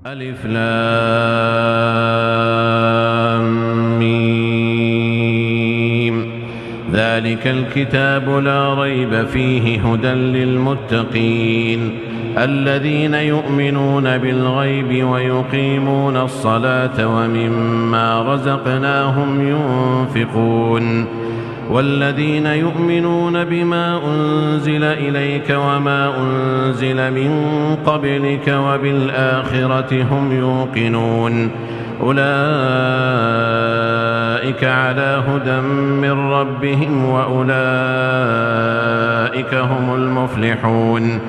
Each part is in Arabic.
ألف لام ميم. ذلك الكتاب لا ريب فيه هدى للمتقين الذين يؤمنون بالغيب ويقيمون الصلاة ومما رزقناهم ينفقون والذين يؤمنون بما أنزل إليك وما أنزل من قبلك وبالآخرة هم يوقنون أولئك على هدى من ربهم وأولئك هم المفلحون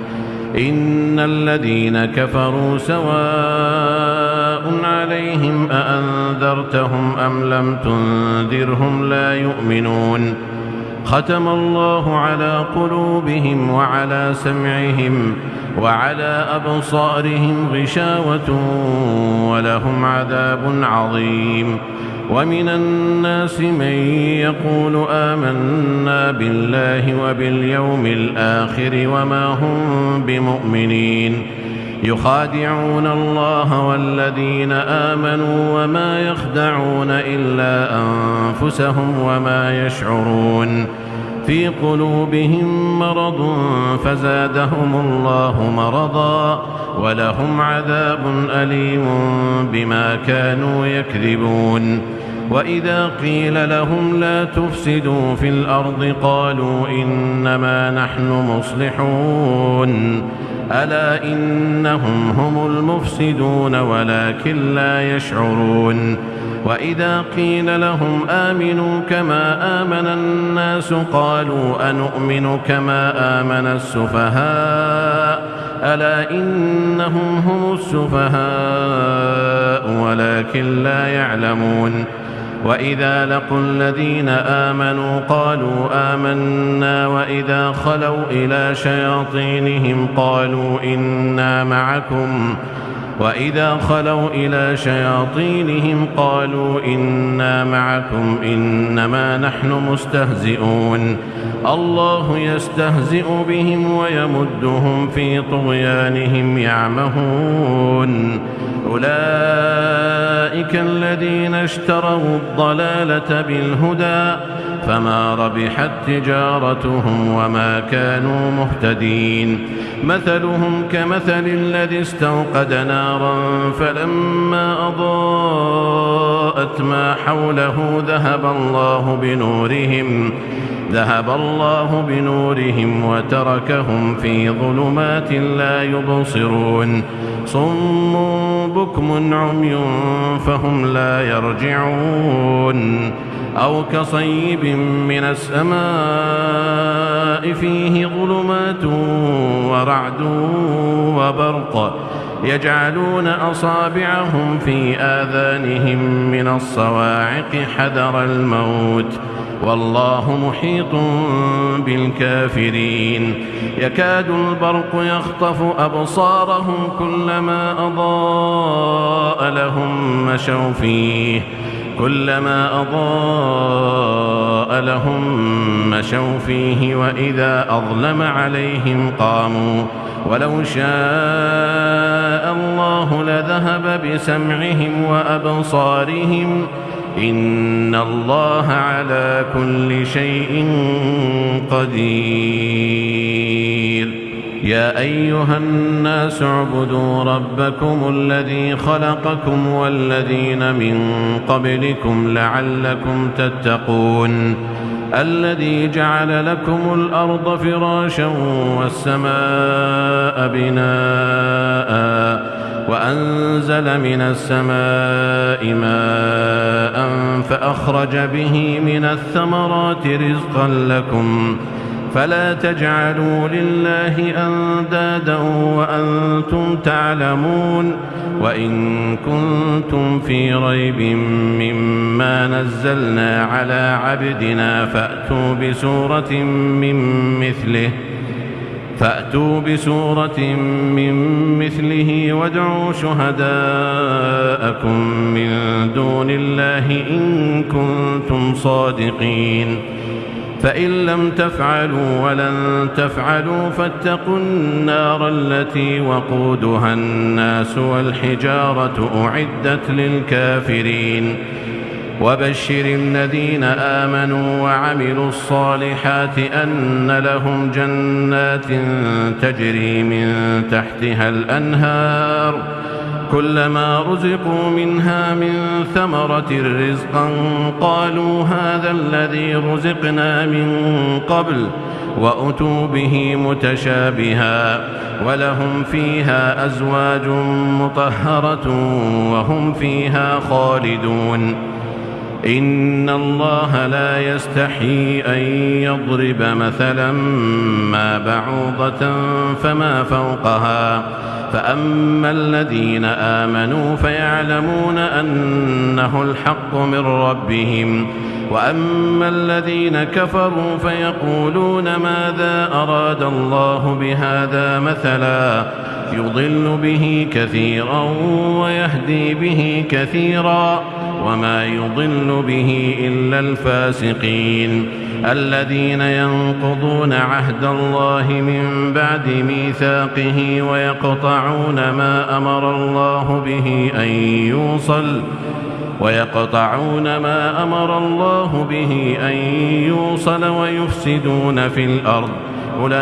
إن الذين كفروا سواء عليهم أأنذرتهم أم لم تنذرهم لا يؤمنون ختم الله على قلوبهم وعلى سمعهم وعلى أبصارهم غشاوة ولهم عذاب عظيم ومن الناس من يقول آمنا بالله وباليوم الآخر وما هم بمؤمنين يخادعون الله والذين آمنوا وما يخدعون إلا أنفسهم وما يشعرون في قلوبهم مرض فزادهم الله مرضا ولهم عذاب أليم بما كانوا يكذبون وإذا قيل لهم لا تفسدوا في الأرض قالوا إنما نحن مصلحون ألا إنهم هم المفسدون ولكن لا يشعرون وإذا قيل لهم آمنوا كما آمن الناس قالوا أنؤمن كما آمن السفهاء ألا إنهم هم السفهاء ولكن لا يعلمون وإذا لقوا الذين آمنوا قالوا آمنا وإذا خلوا إلى شياطينهم قالوا إنا معكم إنما نحن مستهزئون الله يستهزئ بهم ويمدهم في طغيانهم يعمهون أولئك الذين اشتروا الضلالة بالهدى فما ربحت تجارتهم وما كانوا مهتدين مثلهم كمثل الذي استوقد نارا فلما أضاءت ما حوله ذهب الله بنورهم وتركهم في ظلمات لا يبصرون صم بكم عمي فهم لا يرجعون أو كصيب من السماء فيه ظلمات ورعد وبرق يجعلون أصابعهم في آذانهم من الصواعق حذر الموت والله محيط بالكافرين يكاد البرق يخطف أبصارهم كلما أضاء لهم مشوا فيه وإذا أظلم عليهم قاموا ولو شاء الله لذهب بسمعهم وأبصارهم إن الله على كل شيء قدير يا أيها الناس اعبدوا ربكم الذي خلقكم والذين من قبلكم لعلكم تتقون الذي جعل لكم الأرض فراشا والسماء بناء وأنزل من السماء ماء فأخرج به من الثمرات رزقا لكم فلا تجعلوا لله أندادا وأنتم تعلمون وإن كنتم في ريب مما نزلنا على عبدنا فأتوا بسورة من مثله وادعوا شهداءكم من دون الله إن كنتم صادقين فإن لم تفعلوا ولن تفعلوا فاتقوا النار التي وقودها الناس والحجارة أعدت للكافرين وبشر الذين آمنوا وعملوا الصالحات أن لهم جنات تجري من تحتها الأنهار كلما رزقوا منها من ثمرة رزقا قالوا هذا الذي رزقنا من قبل وأتوا به متشابها ولهم فيها أزواج مطهرة وهم فيها خالدون إن الله لا يستحيي أن يضرب مثلا ما بعوضة فما فوقها فأما الذين آمنوا فيعلمون أنه الحق من ربهم وأما الذين كفروا فيقولون ماذا أراد الله بهذا مثلا يضل به كثيرا ويهدي به كثيرا وما يضل به إلا الفاسقين الذين ينقضون عهد الله من بعد ميثاقه ويقطعون ما أمر الله به أن يوصل ويفسدون في الأرض أولئك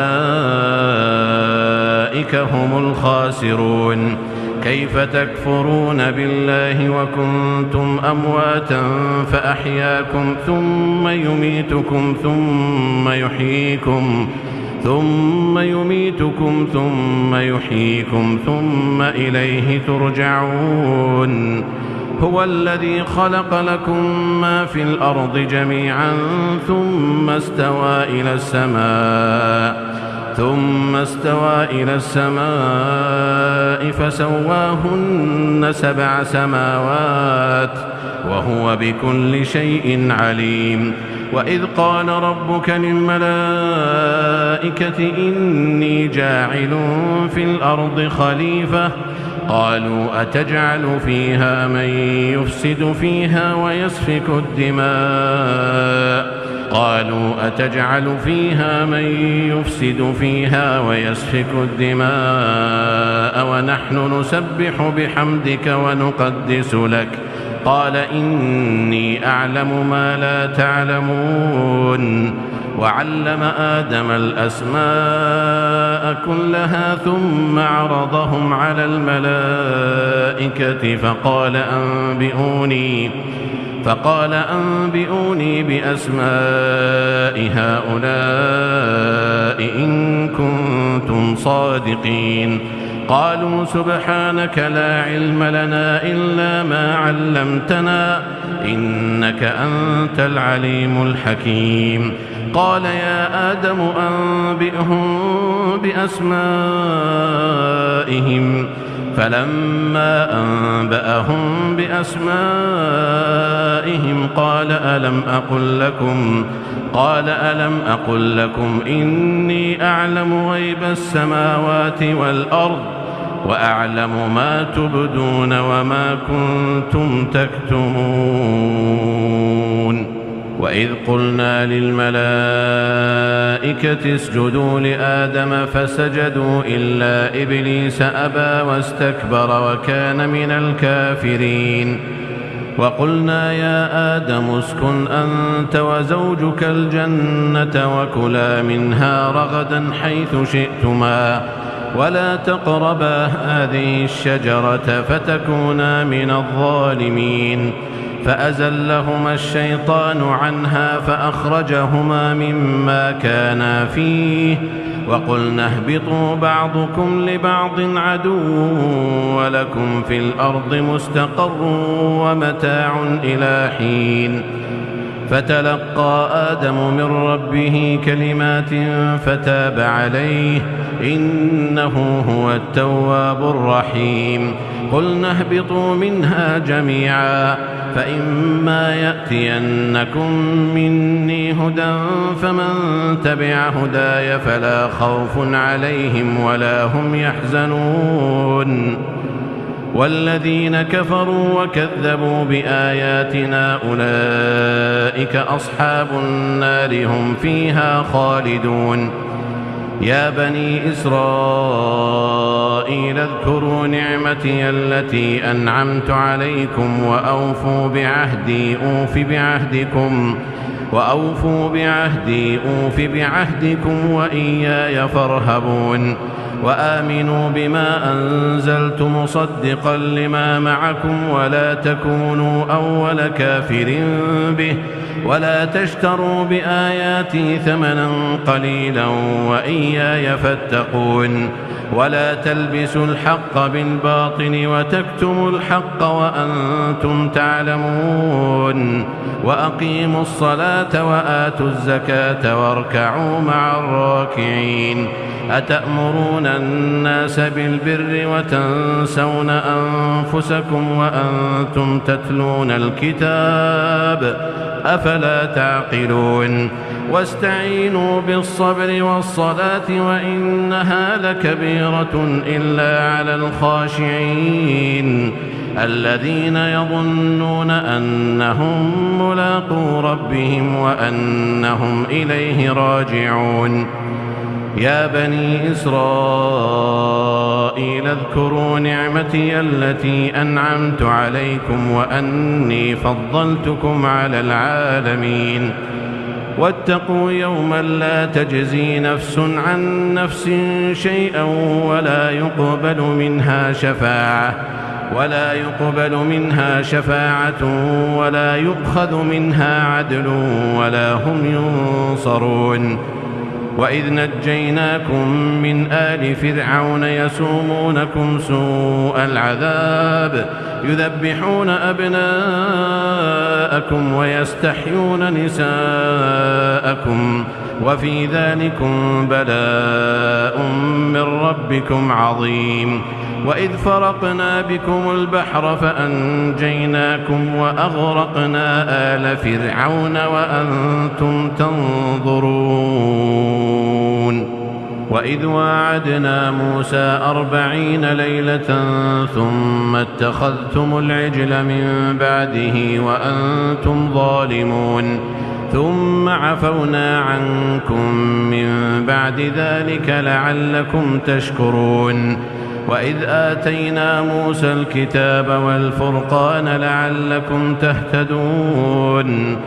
هم الخاسرون كيف تكفرون بالله وكنتم أمواتا فأحياكم ثم يميتكم ثم يحييكم ثم إليه ترجعون هو الذي خلق لكم ما في الأرض جميعا ثم استوى إلى السماء فسواهن 7 سماوات وهو بكل شيء عليم وإذ قال ربك للملائكة إني جاعل في الأرض خليفة قالوا أتجعل فيها من يفسد فيها ويسفك الدماء ونحن نسبح بحمدك ونقدس لك قال إني أعلم ما لا تعلمون وعلم آدم الأسماء كلها ثم عرضهم على الملائكة فقال أنبئوني بأسماء هؤلاء إن كنتم صادقين قالوا سبحانك لا علم لنا إلا ما علمتنا إنك أنت العليم الحكيم قال يا آدم أنبئهم بأسمائهم فلما أنبأهم بأسمائهم قال ألم أقل لكم إني أعلم غيب السماوات والأرض وأعلم ما تبدون وما كنتم تكتمون وإذ قلنا للملائكة اسجدوا لآدم فسجدوا إلا إبليس أبى واستكبر وكان من الكافرين وقلنا يا آدم اسكن أنت وزوجك الجنة وكلا منها رغدا حيث شئتما ولا تقربا هذه الشجرة فتكونا من الظالمين فأزلهما الشيطان عنها فأخرجهما مما كانا فيه وقلنا اهبطوا بعضكم لبعض عدو ولكم في الأرض مستقر ومتاع إلى حين فتلقى آدم من ربه كلمات فتاب عليه إنه هو التواب الرحيم قلنا اهبطوا منها جميعا فإما يأتينكم مني هدى فمن تبع هداي فلا خوف عليهم ولا هم يحزنون والذين كفروا وكذبوا بآياتنا أولئك أصحاب النار هم فيها خالدون. يا بني إسرائيل اذكروا نعمتي التي أنعمت عليكم وأوفوا بعهدي أوف بعهدكم وإياي فارهبون. وآمنوا بما أنزلت مصدقا لما معكم ولا تكونوا أول كافر به ولا تشتروا بآياتي ثمنا قليلا وإياي فاتقون. ولا تلبسوا الحق بالباطل وتكتموا الحق وأنتم تعلمون. وأقيموا الصلاة وآتوا الزكاة واركعوا مع الراكعين. أتأمرون الناس بالبر وتنسون أنفسكم وأنتم تتلون الكتاب أفلا تعقلون. واستعينوا بالصبر والصلاة وإنها لكبيرة إلا على الخاشعين الذين يظنون أنهم ملاقو ربهم وأنهم إليه راجعون. يا بني إسرائيل اذكروا نعمتي التي أنعمت عليكم وأني فضلتكم على العالمين. واتقوا يوما لا تجزي نفس عن نفس شيئا ولا يقبل منها شفاعة ولا يؤخذ منها عدل ولا هم ينصرون. وإذ نجيناكم من آل فرعون يسومونكم سوء العذاب يذبحون أبناءكم ويستحيون نساءكم وفي ذلكم بلاء من ربكم عظيم. وإذ فرقنا بكم البحر فأنجيناكم وأغرقنا آل فرعون وأنتم تنظرون. وإذ واعدنا موسى 40 ليلة ثم اتخذتم العجل من بعده وأنتم ظالمون ثم عفونا عنكم من بعد ذلك لعلكم تشكرون. وإذ آتينا موسى الكتاب والفرقان لعلكم تهتدون.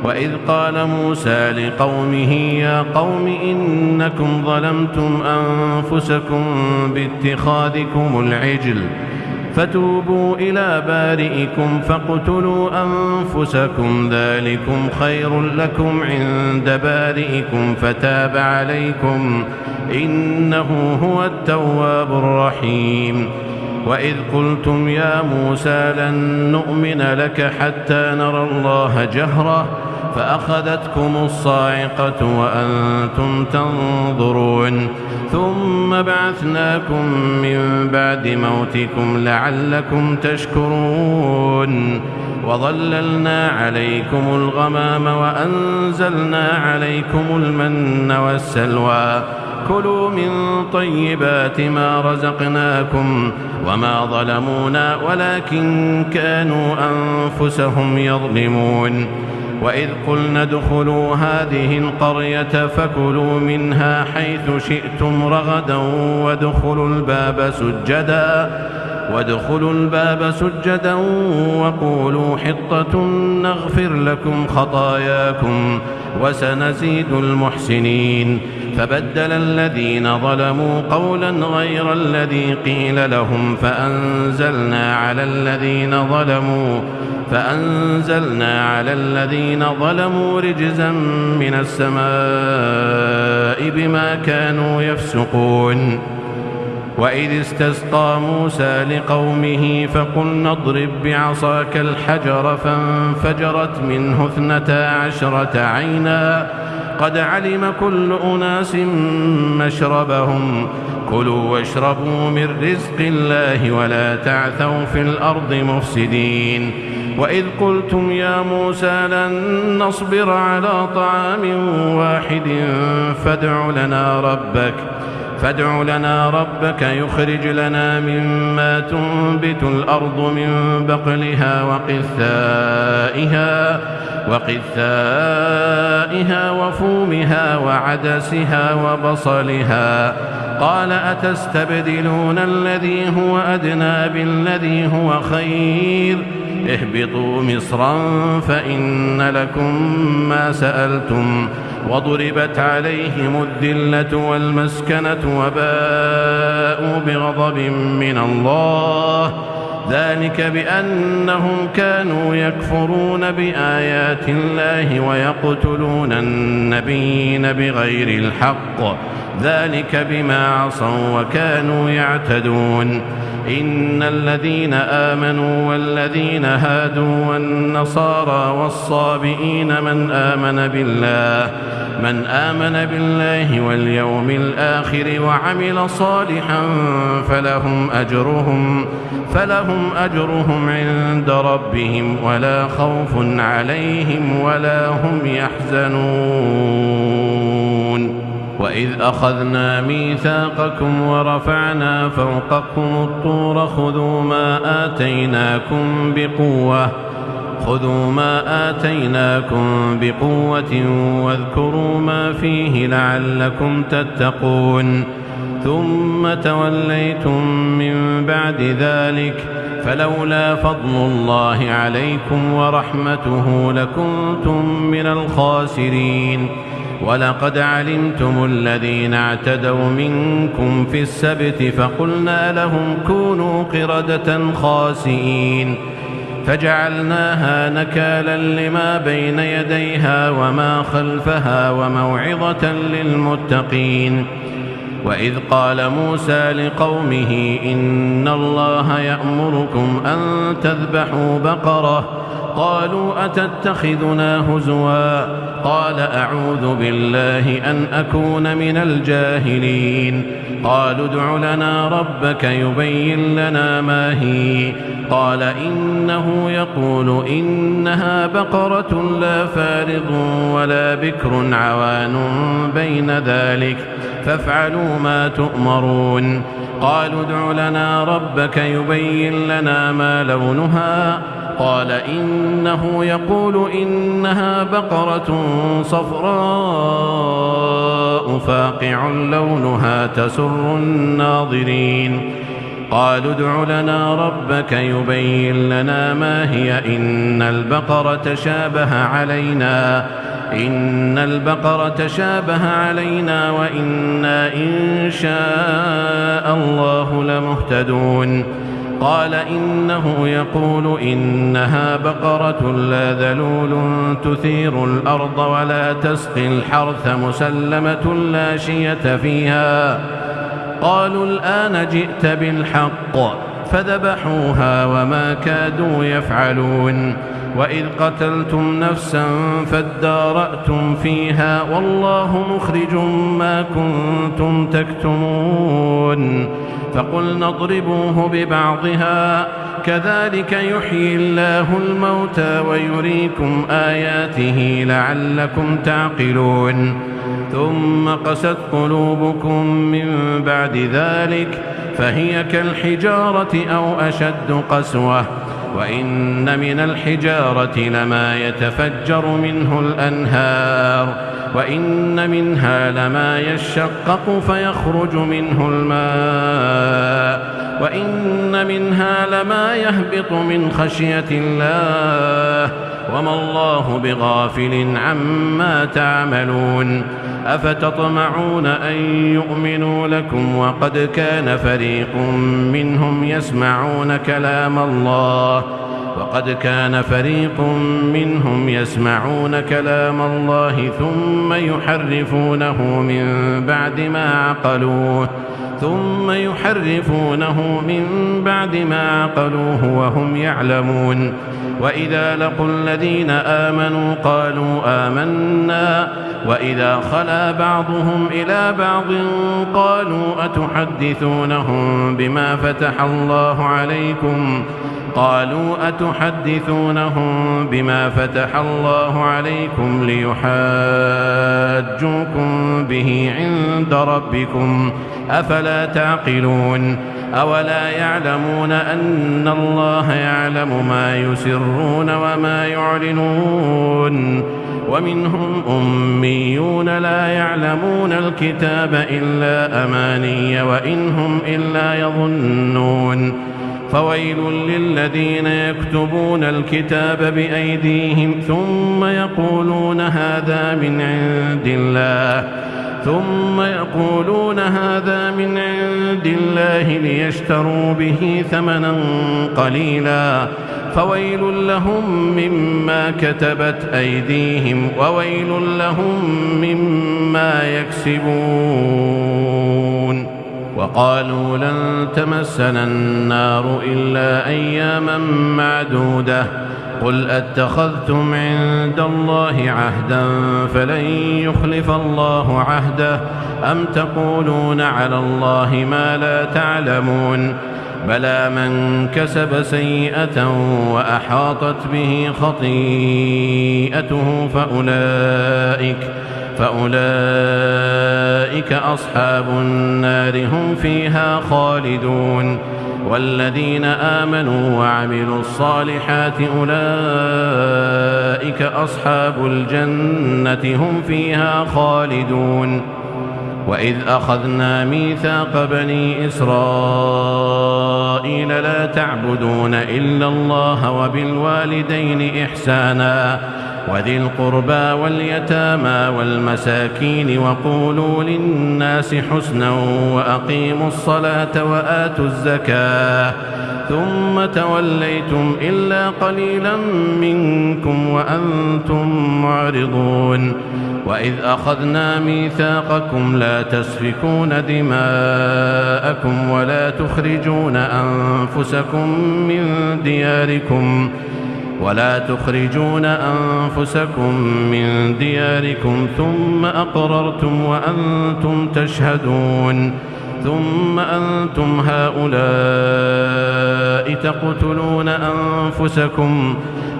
وإذ قال موسى لقومه يا قوم إنكم ظلمتم أنفسكم باتخاذكم العجل فتوبوا إلى بارئكم فاقتلوا أنفسكم ذلكم خير لكم عند بارئكم فتاب عليكم إنه هو التواب الرحيم. وإذ قلتم يا موسى لن نؤمن لك حتى نرى الله جهرة فأخذتكم الصاعقة وأنتم تنظرون ثم بعثناكم من بعد موتكم لعلكم تشكرون. وظللنا عليكم الغمام وأنزلنا عليكم المن والسلوى كلوا من طيبات ما رزقناكم وما ظلمونا ولكن كانوا أنفسهم يظلمون. وإذ قلنا ادخلوا هذه القرية فكلوا منها حيث شئتم رغدا وادخلوا الباب سجدا وقولوا حطة نغفر لكم خطاياكم وسنزيد المحسنين. فبدل الذين ظلموا قولا غير الذي قيل لهم فأنزلنا على الذين ظلموا رجزا من السماء بما كانوا يفسقون. وإذ استسقى موسى لقومه فقلنا اضرب بعصاك الحجر فانفجرت منه 12 عينا قد علم كل أناس مشربهم كلوا واشربوا من رزق الله ولا تعثوا في الأرض مفسدين. وإذ قلتم يا موسى لن نصبر على طعام واحد فادع لنا ربك يخرج لنا مما تنبت الأرض من بقلها وقثائها وفومها وعدسها وبصلها. قال أتستبدلون الذي هو أدنى بالذي هو خير؟ اهبطوا مصرا فإن لكم ما سألتم وضربت عليهم الذلة والمسكنة وباءوا بغضب من الله، ذلك بأنهم كانوا يكفرون بآيات الله ويقتلون النبيين بغير الحق، ذلك بما عصوا وكانوا يعتدون. إن الذين آمنوا والذين هادوا والنصارى والصابئين من آمن بالله واليوم الآخر وعمل صالحا فلهم أجرهم عند ربهم ولا خوف عليهم ولا هم يحزنون. وإذ أخذنا ميثاقكم ورفعنا فوقكم الطور خذوا ما آتيناكم بقوة واذكروا ما فيه لعلكم تتقون. ثم توليتم من بعد ذلك فلولا فضل الله عليكم ورحمته لكنتم من الخاسرين. ولقد علمتم الذين اعتدوا منكم في السبت فقلنا لهم كونوا قردة خاسئين فجعلناها نكالا لما بين يديها وما خلفها وموعظة للمتقين. وإذ قال موسى لقومه إن الله يأمركم أن تذبحوا بقرة قالوا أتتخذنا هزوا قال أعوذ بالله أن أكون من الجاهلين. قالوا ادع لنا ربك يبين لنا ما هي قال إنه يقول إنها بقرة لا فارض ولا بكر عوان بين ذلك فافعلوا ما تؤمرون. قالوا ادع لنا ربك يبين لنا ما لونها قال إنه يقول إنها بقرة صفراء فاقع لونها تسر الناظرين. قالوا ادع لنا ربك يبين لنا ما هي إن البقرة شابه علينا وإنا إن شاء الله لمهتدون. قال إنه يقول إنها بقرة لا ذلول تثير الأرض ولا تسقي الحرث مسلمة لا شية فيها. قالوا الآن جئت بالحق فذبحوها وما كادوا يفعلون. وإذ قتلتم نفسا فادارأتم فيها والله مخرج ما كنتم تكتمون. فقلنا اضربوه ببعضها كذلك يحيي الله الموتى ويريكم آياته لعلكم تعقلون. ثم قست قلوبكم من بعد ذلك فهي كالحجارة أو أشد قسوة. وإن من الحجارة لما يتفجر منه الأنهار وإن منها لما يشقق فيخرج منه الماء وإن منها لما يهبط من خشية الله وما الله بغافل عما تعملون. أفتطمعون أن يؤمنوا لكم وقد كان فريق منهم يسمعون كلام الله ثم يحرفونه من بعد ما عقلوه وهم يعلمون. وإذا لقوا الذين آمنوا قالوا آمنا وإذا خلا بعضهم إلى بعض قالوا أتحدثونهم بما فتح الله عليكم قالوا أتحدثونهم بما فتح الله عليكم ليحاجوكم به عند ربكم أفلا تعقلون أولا يعلمون أن الله يعلم ما يسرون وما يعلنون ومنهم أميون لا يعلمون الكتاب إلا أماني وإن هم إلا يظنون فويل للذين يكتبون الكتاب بأيديهم ثم يقولون هذا من عند الله ليشتروا به ثمنا قليلا فويل لهم مما كتبت أيديهم وويل لهم مما يكسبون وقالوا لن تمسنا النار إلا أياما معدودة قل أتخذتم عند الله عهدا فلن يخلف الله عهده أم تقولون على الله ما لا تعلمون بلى من كسب سيئة وأحاطت به خطيئته فأولئك أصحاب النار هم فيها خالدون والذين آمنوا وعملوا الصالحات أولئك أصحاب الجنة هم فيها خالدون وإذ أخذنا ميثاق بني إسرائيل لا تعبدون إلا الله وبالوالدين إحسانا وذي القربى واليتامى والمساكين وقولوا للناس حسنا وأقيموا الصلاة وآتوا الزكاة ثم توليتم إلا قليلا منكم وأنتم معرضون وإذ أخذنا ميثاقكم لا تسفكون دماءكم ولا تخرجون أنفسكم من دياركم ثم أقررتم وأنتم تشهدون ثم أنتم هؤلاء تقتلون أنفسكم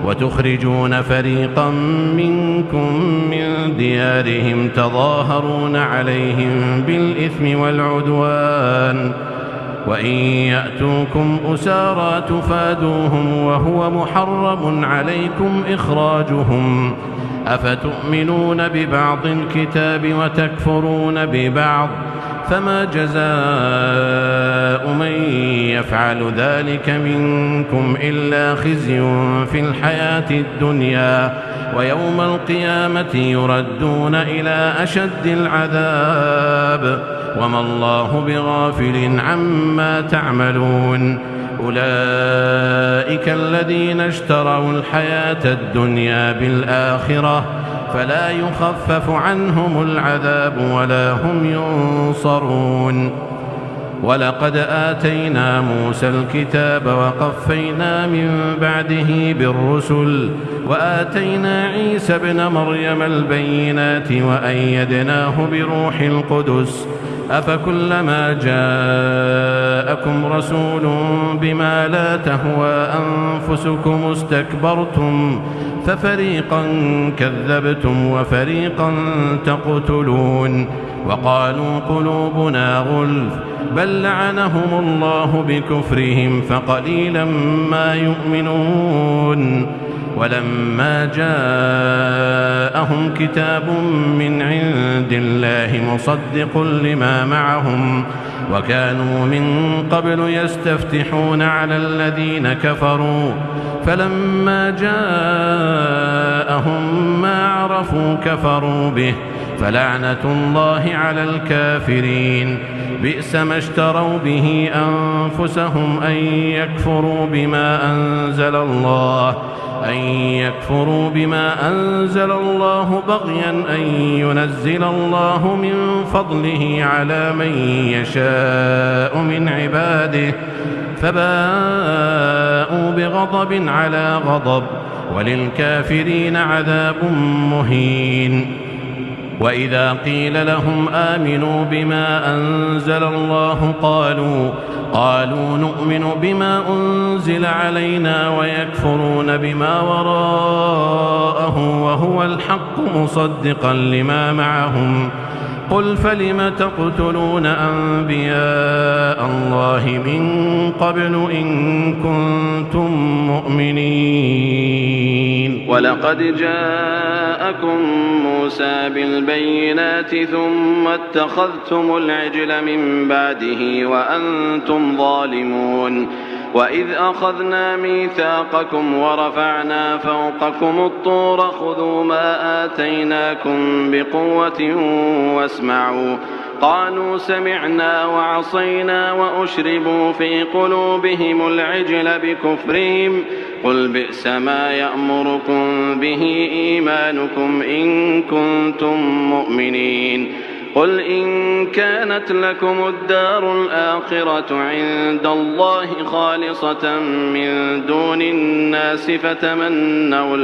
وتخرجون فريقا منكم من ديارهم تظاهرون عليهم بالإثم والعدوان وإن يأتوكم أسارى تفادوهم وهو محرم عليكم إخراجهم أفتؤمنون ببعض الكتاب وتكفرون ببعض فما جزاء من يفعل ذلك منكم إلا خزي في الحياة الدنيا ويوم القيامة يردون إلى أشد العذاب وما الله بغافل عما تعملون أولئك الذين اشتروا الحياة الدنيا بالآخرة فلا يخفف عنهم العذاب ولا هم ينصرون ولقد آتينا موسى الكتاب وقفينا من بعده بالرسل وآتينا عيسى ابن مريم البينات وأيدناه بروح القدس أفكلما جاءكم رسول بما لا تهوى أنفسكم استكبرتم ففريقا كذبتم وفريقا تقتلون وقالوا قلوبنا غلف بل لعنهم الله بكفرهم فقليلا ما يؤمنون ولما جاءهم كتاب من عند الله مصدق لما معهم وكانوا من قبل يستفتحون على الذين كفروا فلما جاءهم ما عرفوا كفروا به فلعنة الله على الكافرين بئس ما اشتروا به أنفسهم أن يكفروا بما أنزل الله بغيا أن ينزل الله من فضله على من يشاء من عباده فباءوا بغضب على غضب وللكافرين عذاب مهين وإذا قيل لهم آمنوا بما أنزل الله قالوا نؤمن بما أنزل علينا ويكفرون بما وراءه وهو الحق مصدقا لما معهم. قل فلم تقتلون أنبياء الله من قبل إن كنتم مؤمنين. ولقد جاءكم موسى بالبينات ثم اتخذتم العجل من بعده وأنتم ظالمون. وإذ أخذنا ميثاقكم ورفعنا فوقكم الطور خذوا ما آتيناكم بقوة واسمعوا. قالوا سمعنا وعصينا وأشربوا في قلوبهم العجل بكفرهم. قل بئس ما يأمركم به إيمانكم إن كنتم مؤمنين. قل إن كانت لكم الدار الآخرة عند الله خالصة من دون الناس فتمنوا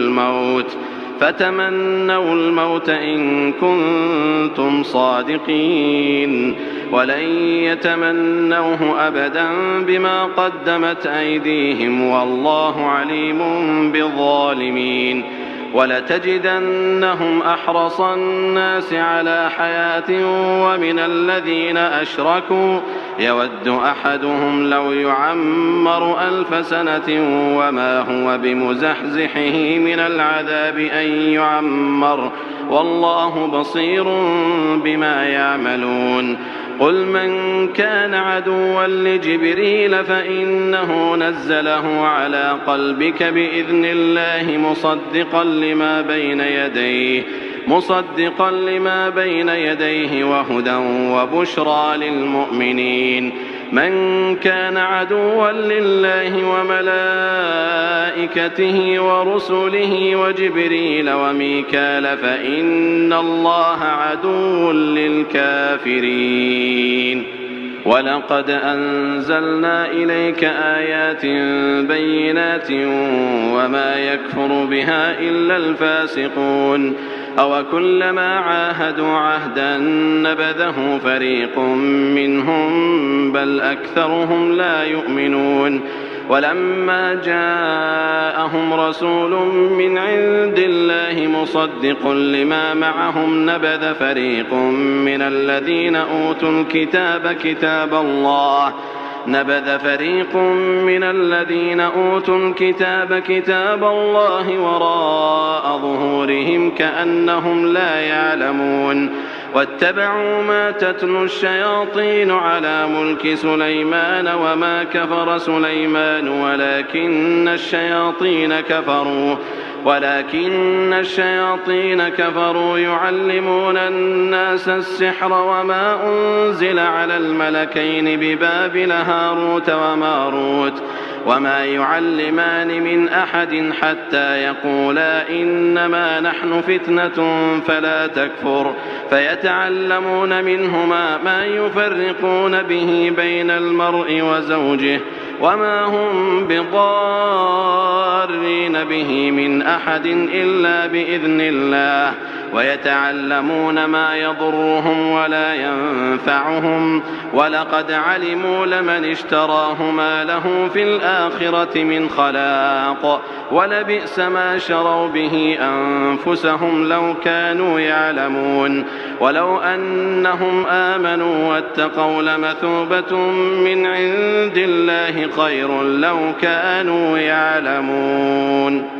الموت إن كنتم صادقين. ولن يتمنوه أبدا بما قدمت أيديهم والله عليم بالظالمين. ولتجدنهم أحرص الناس على حياة ومن الذين أشركوا يود أحدهم لو يعمر 1000 سنة وما هو بمزحزحه من العذاب أن يعمر والله بصير بما يعملون. قل من كان عدوا لجبريل فإنه نزله على قلبك بإذن الله مصدقا لما بين يديه وهدى وبشرى للمؤمنين. من كان عدوا لله وملائكته ورسله وجبريل وميكال فإن الله عدو للكافرين. ولقد أنزلنا إليك آيات بينات وما يكفر بها إلا الفاسقون. أوكلما عاهدوا عهدا نبذه فريق منهم بل أكثرهم لا يؤمنون. ولما جاءهم رسول من عند الله مصدق لما معهم نبذ فريق من الذين أوتوا الكتاب كتاب الله وراء ظهورهم كأنهم لا يعلمون. واتبعوا ما تتلو الشياطين على ملك سليمان وما كفر سليمان ولكن الشياطين كفروا يعلمون الناس السحر وما أنزل على الملكين ببابل هاروت وماروت وما يعلمان من أحد حتى يقولا إنما نحن فتنة فلا تكفر فيتعلمون منهما ما يفرقون به بين المرء وزوجه وما هم بضارين به من أحد إلا بإذن الله ويتعلمون ما يضرهم ولا ينفعهم ولقد علموا لمن اشتراه ما له في الآخرة من خلاق ولبئس ما شروا به أنفسهم لو كانوا يعلمون. ولو أنهم آمنوا واتقوا لمثوبة من عند الله خير لو كانوا يعلمون.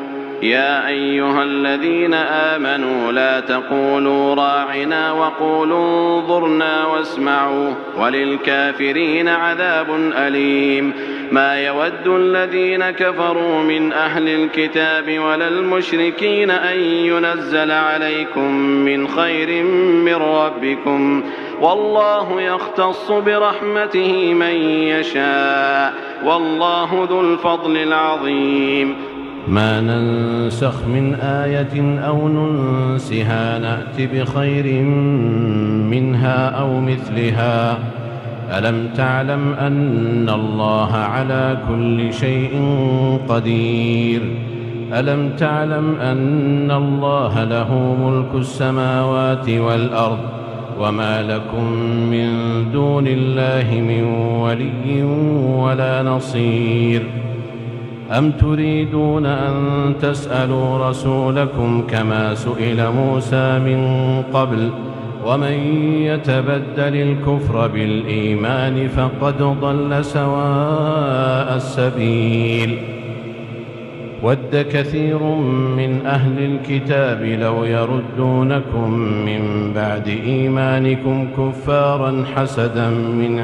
يا أيها الذين آمنوا لا تقولوا راعنا وقولوا انظرنا واسمعوا وللكافرين عذاب أليم. ما يود الذين كفروا من أهل الكتاب ولا المشركين أن ينزل عليكم من خير من ربكم والله يختص برحمته من يشاء والله ذو الفضل العظيم. ما ننسخ من آية أو ننسها نأت بخير منها أو مثلها ألم تعلم أن الله على كل شيء قدير. ألم تعلم أن الله له ملك السماوات والأرض وما لكم من دون الله من ولي ولا نصير أم تريدون أن تسألوا رسولكم كما سئل موسى من قبل ومن يتبدل الكفر بالإيمان فقد ضل سواء السبيل ود كثير من أهل الكتاب لو يردونكم من بعد إيمانكم كفارا حسدا من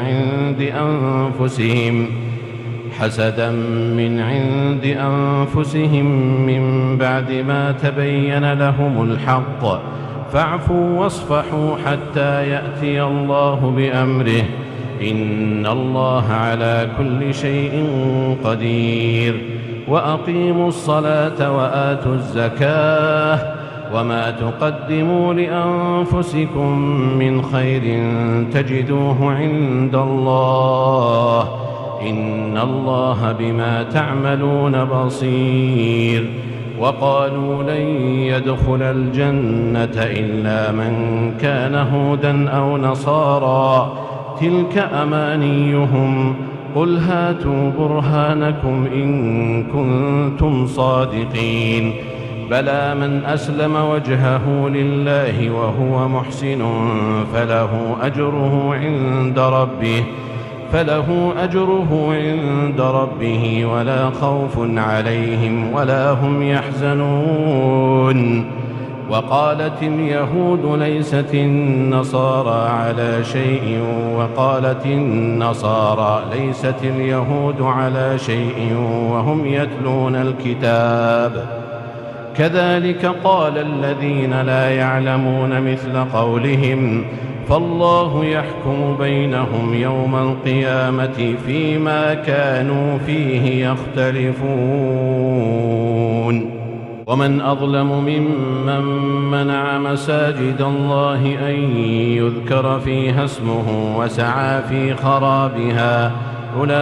عند أنفسهم من بعد ما تبين لهم الحق فاعفوا واصفحوا حتى يأتي الله بأمره إن الله على كل شيء قدير وأقيموا الصلاة وآتوا الزكاة وما تقدموا لأنفسكم من خير تجدوه عند الله إن الله بما تعملون بصير وقالوا لن يدخل الجنة إلا من كان هودا أو نصارى تلك أمانيهم قل هاتوا برهانكم إن كنتم صادقين بلى من أسلم وجهه لله وهو محسن فله أجره عند ربه ولا خوف عليهم ولا هم يحزنون وقالت اليهود ليست النصارى على شيء وقالت النصارى ليست اليهود على شيء وهم يتلون الكتاب كذلك قال الذين لا يعلمون مثل قولهم فالله يحكم بينهم يوم القيامة فيما كانوا فيه يختلفون ومن أظلم ممن منع مساجد الله أن يذكر فيها اسمه وسعى في خرابها أولئك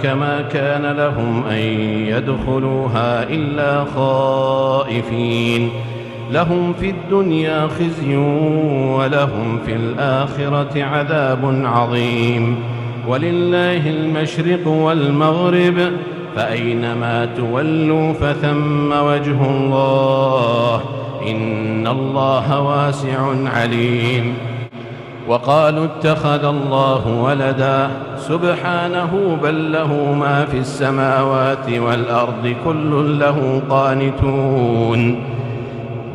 ما كان لهم أن يدخلوها إلا خائفين لهم في الدنيا خزي ولهم في الآخرة عذاب عظيم ولله المشرق والمغرب فأينما تولوا فثم وجه الله إن الله واسع عليم وقالوا اتخذ الله ولدا سبحانه بل له ما في السماوات والأرض كل له قانتون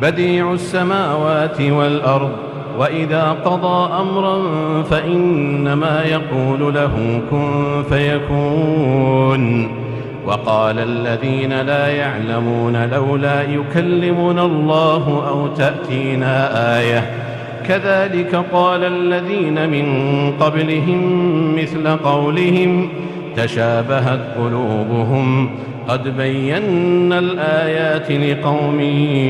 بديع السماوات والأرض وإذا قضى أمرا فإنما يقول له كن فيكون وقال الذين لا يعلمون لولا يكلمنا الله أو تأتينا آية كذلك قال الذين من قبلهم مثل قولهم تشابهت قلوبهم قد بينا الآيات لقوم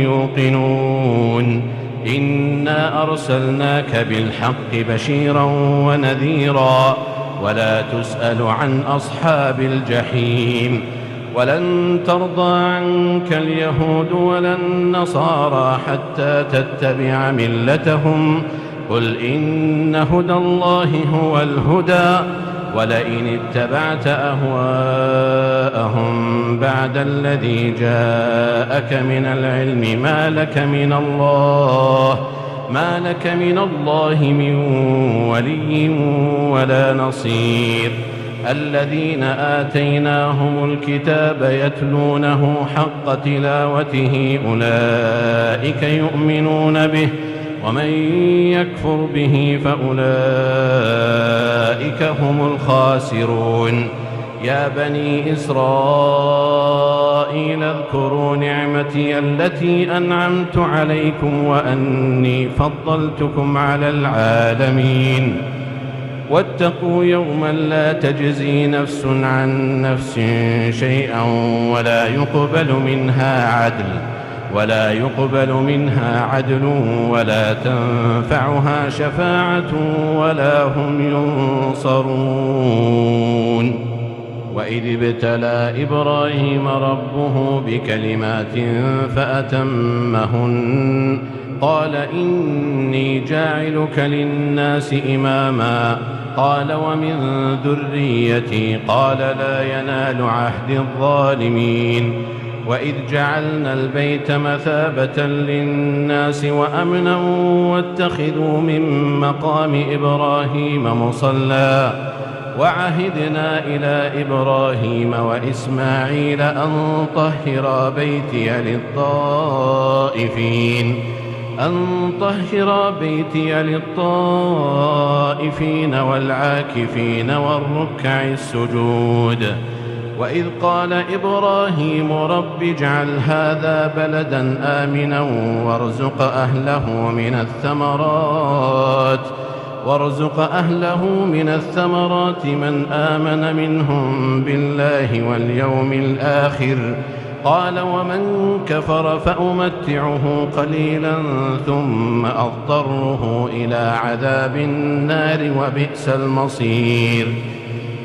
يوقنون إنا أرسلناك بالحق بشيرا ونذيرا ولا تسأل عن أصحاب الجحيم ولن ترضى عنك اليهود ولا النصارى حتى تتبع ملتهم قل إن هدى الله هو الهدى ولئن اتبعت أهواءهم بعد الذي جاءك من العلم ما لك من الله من ولي ولا نصير الذين آتيناهم الكتاب يتلونه حق تلاوته أولئك يؤمنون به ومن يكفر به فأولئك هم الخاسرون يا بني إسرائيل اذكروا نعمتي التي أنعمت عليكم وأني فضلتكم على العالمين واتقوا يوما لا تجزي نفس عن نفس شيئا ولا يقبل منها عدل ولا تنفعها شفاعة ولا هم ينصرون وإذ ابتلى إبراهيم ربه بكلمات فأتمهن قال إني جاعلك للناس إماما قال ومن ذريتي قال لا ينال عهد الظالمين وإذ جعلنا البيت مثابة للناس وأمنا واتخذوا من مقام إبراهيم مصلى وعهدنا إلى إبراهيم وإسماعيل أن طهرا بيتي للطائفين والعاكفين والركع السجود وإذ قال إبراهيم رب اجعل هذا بلدا آمنا وارزق أهله من الثمرات من آمن منهم بالله واليوم الآخر قال ومن كفر فأمتعه قليلا ثم أضطره إلى عذاب النار وبئس المصير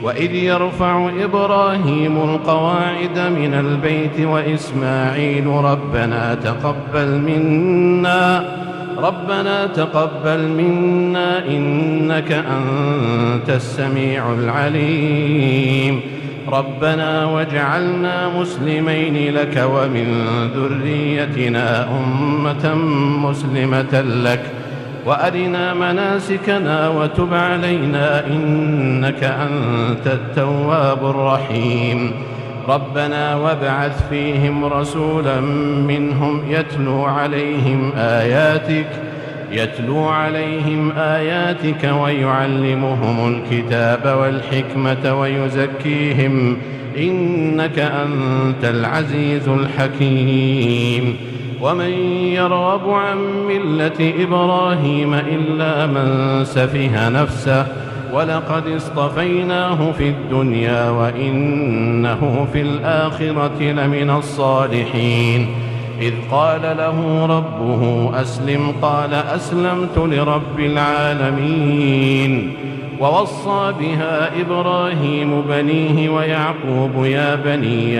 وإذ يرفع إبراهيم القواعد من البيت وإسماعيل ربنا تقبل منا إنك أنت السميع العليم ربنا واجعلنا مسلمين لك ومن ذريتنا أمة مسلمة لك وأرنا مناسكنا وتب علينا إنك أنت التواب الرحيم ربنا وابعث فيهم رسولا منهم يتلو عليهم آياتك ويعلمهم الكتاب والحكمة ويزكيهم إنك أنت العزيز الحكيم ومن يرغب عن ملة إبراهيم إلا من سفه نفسه ولقد اصطفيناه في الدنيا وإنه في الآخرة لمن الصالحين إذ قال له ربه أسلم قال أسلمت لرب العالمين ووصى بها إبراهيم بنيه ويعقوب يا بني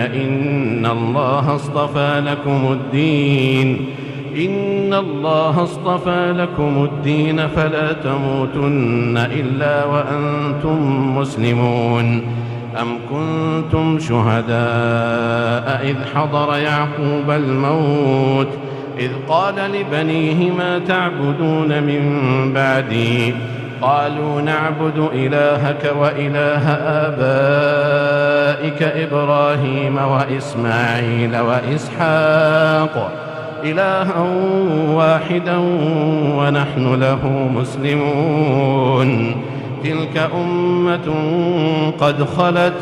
إن الله اصطفى لكم الدين فلا تموتن إلا وأنتم مسلمون أم كنتم شهداء إذ حضر يعقوب الموت إذ قال لبنيه ما تعبدون من بعدي قالوا نعبد إلهك وإله آبائك إبراهيم وإسماعيل وإسحاق إلها واحدا ونحن له مسلمون تلك أمة قد خلت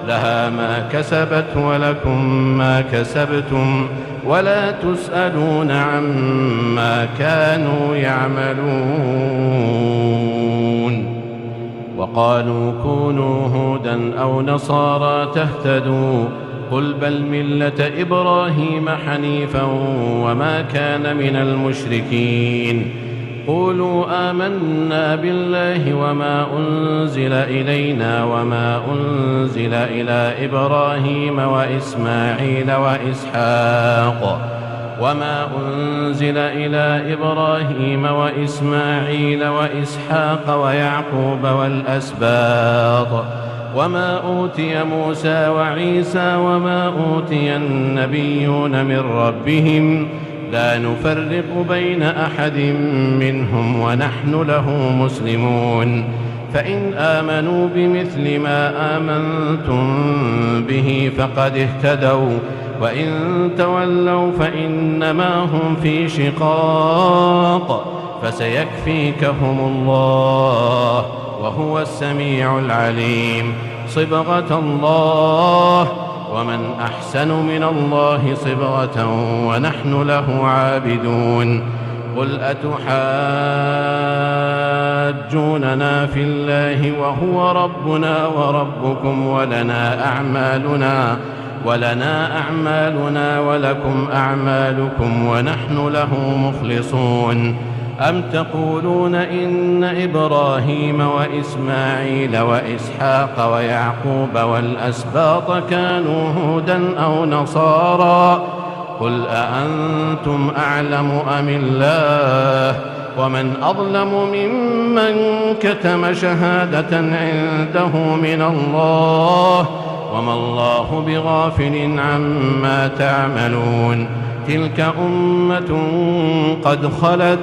لها ما كسبت ولكم ما كسبتم ولا تسألون عما كانوا يعملون وقالوا كونوا هودا أو نصارى تهتدوا قل بل ملة إبراهيم حنيفا وما كان من المشركين قولوا آمنا بالله وما أنزل إلينا وما أنزل إلى إبراهيم وإسماعيل وإسحاق ويعقوب والأسباط وما أوتي موسى وعيسى وما أوتي النبيون من ربهم لا نفرق بين أحد منهم ونحن له مسلمون فإن آمنوا بمثل ما آمنتم به فقد اهتدوا وإن تولوا فإنما هم في شقاق فسيكفيكهم الله وهو السميع العليم صبغة الله ومن أحسن من الله صبغة ونحن له عابدون قل أتحاجوننا في الله وهو ربنا وربكم ولنا أعمالنا ولكم أعمالكم ونحن له مخلصون أم تقولون إن إبراهيم وإسماعيل وإسحاق ويعقوب والأسباط كانوا هودا أو نصارى قل أأنتم أعلم أم الله ومن أظلم ممن كتم شهادة عنده من الله وما الله بغافل عما تعملون تلك أمة قد خلت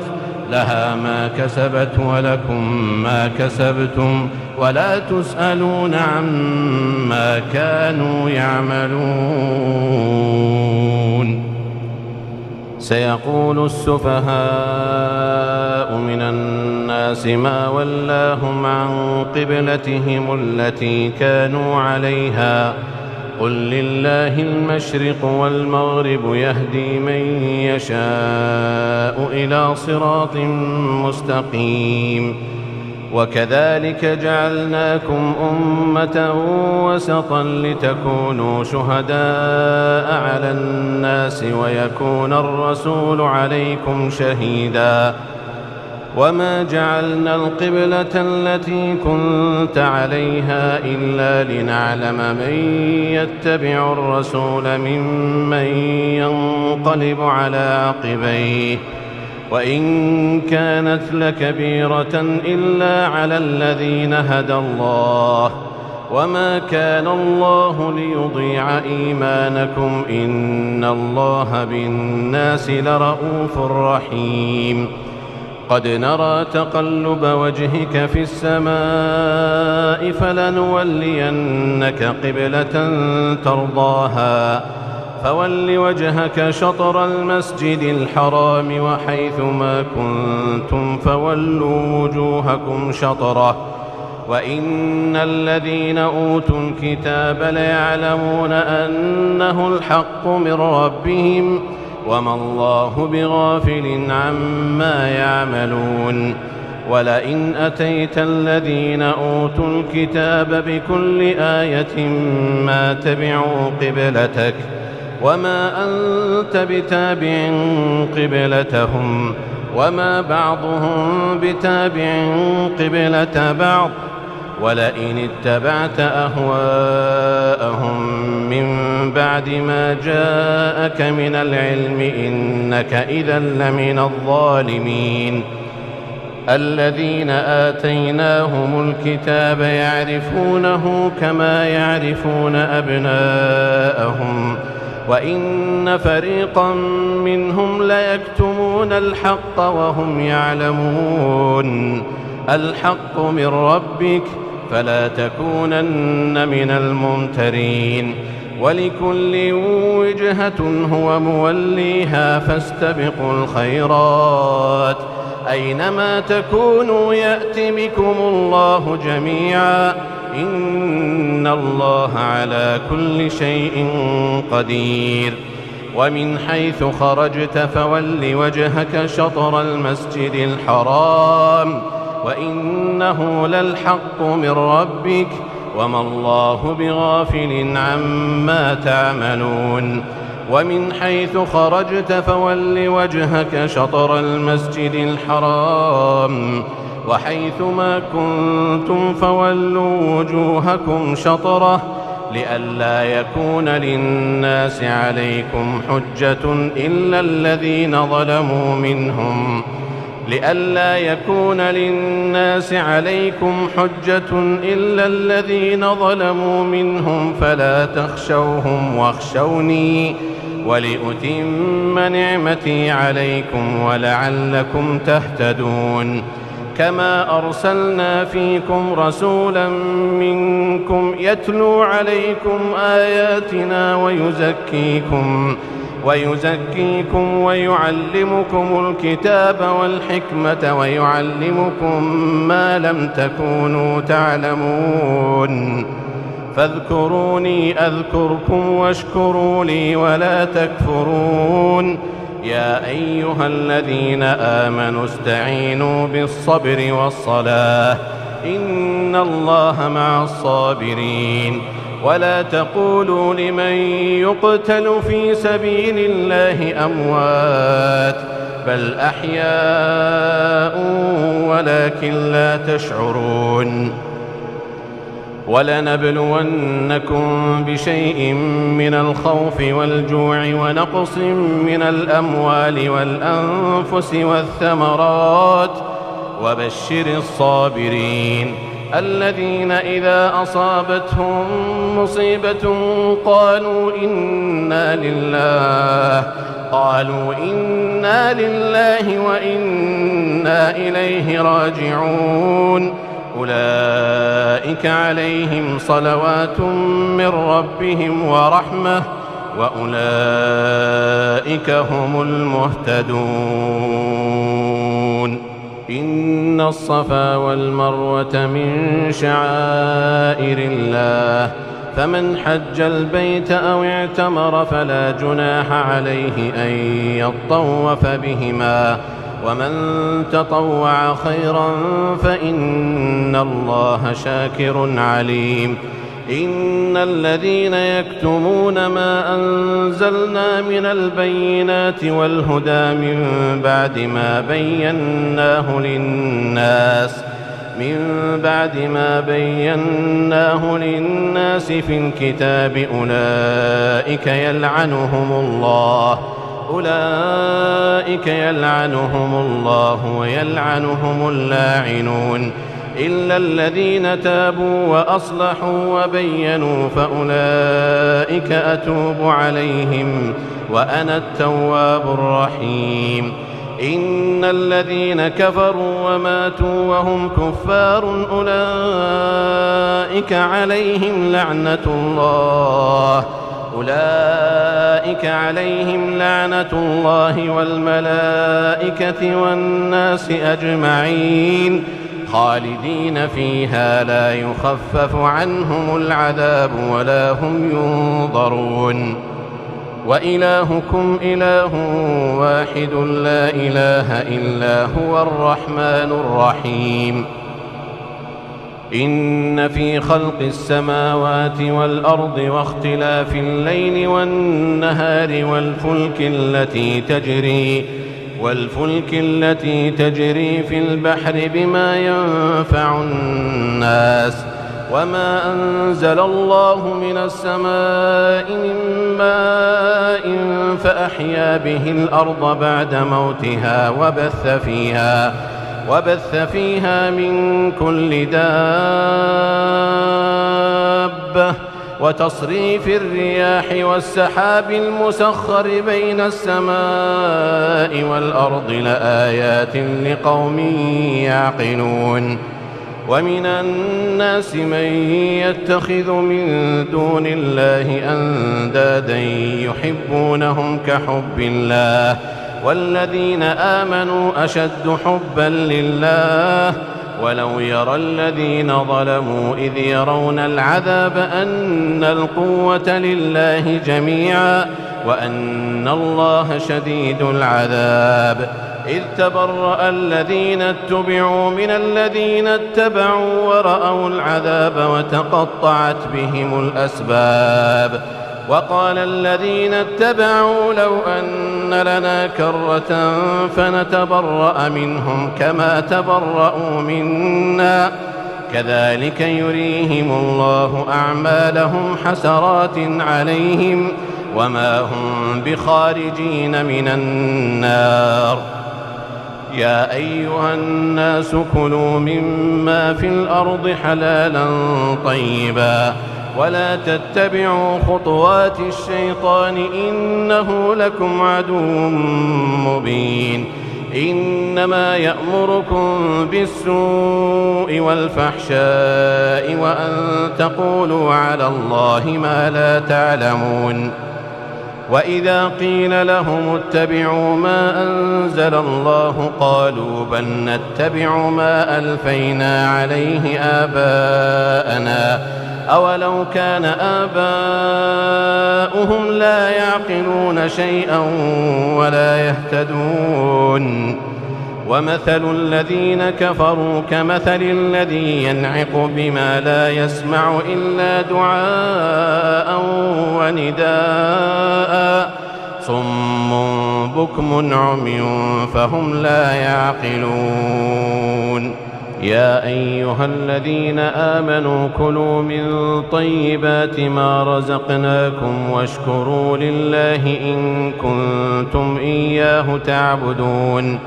لها ما كسبت ولكم ما كسبتم ولا تسألون عما كانوا يعملون سيقول السفهاء من الناس ما ولاهم عن قبلتهم التي كانوا عليها قل لله المشرق والمغرب يهدي من يشاء إلى صراط مستقيم وكذلك جعلناكم أمة وسطا لتكونوا شهداء على الناس ويكون الرسول عليكم شهيدا وما جعلنا القبلة التي كنت عليها إلا لنعلم من يتبع الرسول ممن ينقلب على عقبيه وإن كانت لكبيرة إلا على الذين هدى الله وما كان الله ليضيع إيمانكم إن الله بالناس لرءوف رحيم قد نرى تقلب وجهك في السماء فلنولينك قبلة ترضاها فول وجهك شطر المسجد الحرام وحيث ما كنتم فولوا وجوهكم شطره وإن الذين أوتوا الكتاب ليعلمون أنه الحق من ربهم وما الله بغافل عما يعملون ولئن أتيت الذين أوتوا الكتاب بكل آية ما تبعوا قبلتك وما أنت بتابع قبلتهم وما بعضهم بتابع قبلة بعض ولئن اتبعت أهواءهم من بعد ما جاءك من العلم إنك إذا لمن الظالمين الذين آتيناهم الكتاب يعرفونه كما يعرفون أبناءهم وإن فريقا منهم ليكتمون الحق وهم يعلمون الحق من ربك فلا تكونن من الممترين ولكل وجهة هو موليها فاستبقوا الخيرات أينما تكونوا يأت بكم الله جميعا إن الله على كل شيء قدير ومن حيث خرجت فول وجهك شطر المسجد الحرام وإنه للحق من ربك وما الله بغافل عما تعملون ومن حيث خرجت فول وجهك شطر المسجد الحرام وحيث ما كنتم فولوا وجوهكم شطره لئلا يكون للناس عليكم حجة إلا الذين ظلموا منهم فلا تخشوهم واخشوني ولأتم نعمتي عليكم ولعلكم تهتدون كما أرسلنا فيكم رسولا منكم يتلو عليكم آياتنا ويزكيكم ويعلمكم الكتاب والحكمة ويعلمكم ما لم تكونوا تعلمون فاذكروني أذكركم واشكروا لي ولا تكفرون يا أيها الذين آمنوا استعينوا بالصبر والصلاة إن الله مع الصابرين ولا تقولوا لمن يقتل في سبيل الله أموات بل أحياء ولكن لا تشعرون ولنبلونكم بشيء من الخوف والجوع ونقص من الأموال والأنفس والثمرات وبشر الصابرين الذين إذا أصابتهم مصيبة قالوا إنا لله وإنا إليه راجعون أولئك عليهم صلوات من ربهم ورحمة وأولئك هم المهتدون إن الصفا والمروة من شعائر الله فمن حج البيت أو اعتمر فلا جناح عليه أن يطوف بهما ومن تطوع خيرا فإن الله شاكر عليم إن الذين يكتمون ما أنزلنا من البينات والهدى من بعد ما بيناه للناس في الكتاب أولئك يلعنهم الله ويلعنهم اللاعنون إلا الذين تابوا وأصلحوا وبينوا فأولئك أتوب عليهم وأنا التواب الرحيم إن الذين كفروا وماتوا وهم كفار أولئك عليهم لعنة الله والملائكة والناس أجمعين خالدين فيها لا يخفف عنهم العذاب ولا هم ينظرون وإلهكم إله واحد لا إله إلا هو الرحمن الرحيم إن في خلق السماوات والأرض واختلاف الليل والنهار والفلك التي تجري في البحر بما ينفع الناس وما أنزل الله من السماء من ماء فأحيا به الأرض بعد موتها وبث فيها من كل دابة وتصريف الرياح والسحاب المسخر بين السماء والأرض لآيات لقوم يعقلون ومن الناس من يتخذ من دون الله أندادا يحبونهم كحب الله والذين آمنوا أشد حبا لله ولو يرى الذين ظلموا إذ يرون العذاب أن القوة لله جميعا وأن الله شديد العذاب إذ تبرأ الذين اتبعوا من الذين اتبعوا ورأوا العذاب وتقطعت بهم الأسباب وقال الذين اتبعوا لو أن لنا كرة فنتبرأ منهم كما تبرأوا منا كذلك يريهم الله أعمالهم حسرات عليهم وما هم بخارجين من النار يا أيها الناس كلوا مما في الأرض حلالا طيبا ولا تتبعوا خطوات الشيطان إنه لكم عدو مبين إنما يأمركم بالسوء والفحشاء وأن تقولوا على الله ما لا تعلمون وإذا قيل لهم اتبعوا ما أنزل الله قالوا بل نتبع ما ألفينا عليه آباءنا أولو كان آباؤهم لا يعقلون شيئا ولا يهتدون ومثل الذين كفروا كمثل الذي ينعق بما لا يسمع إلا دعاء ونداء صم بكم عمي فهم لا يعقلون. يا أيها الذين آمنوا كلوا من طيبات ما رزقناكم واشكروا لله إن كنتم إياه تعبدون.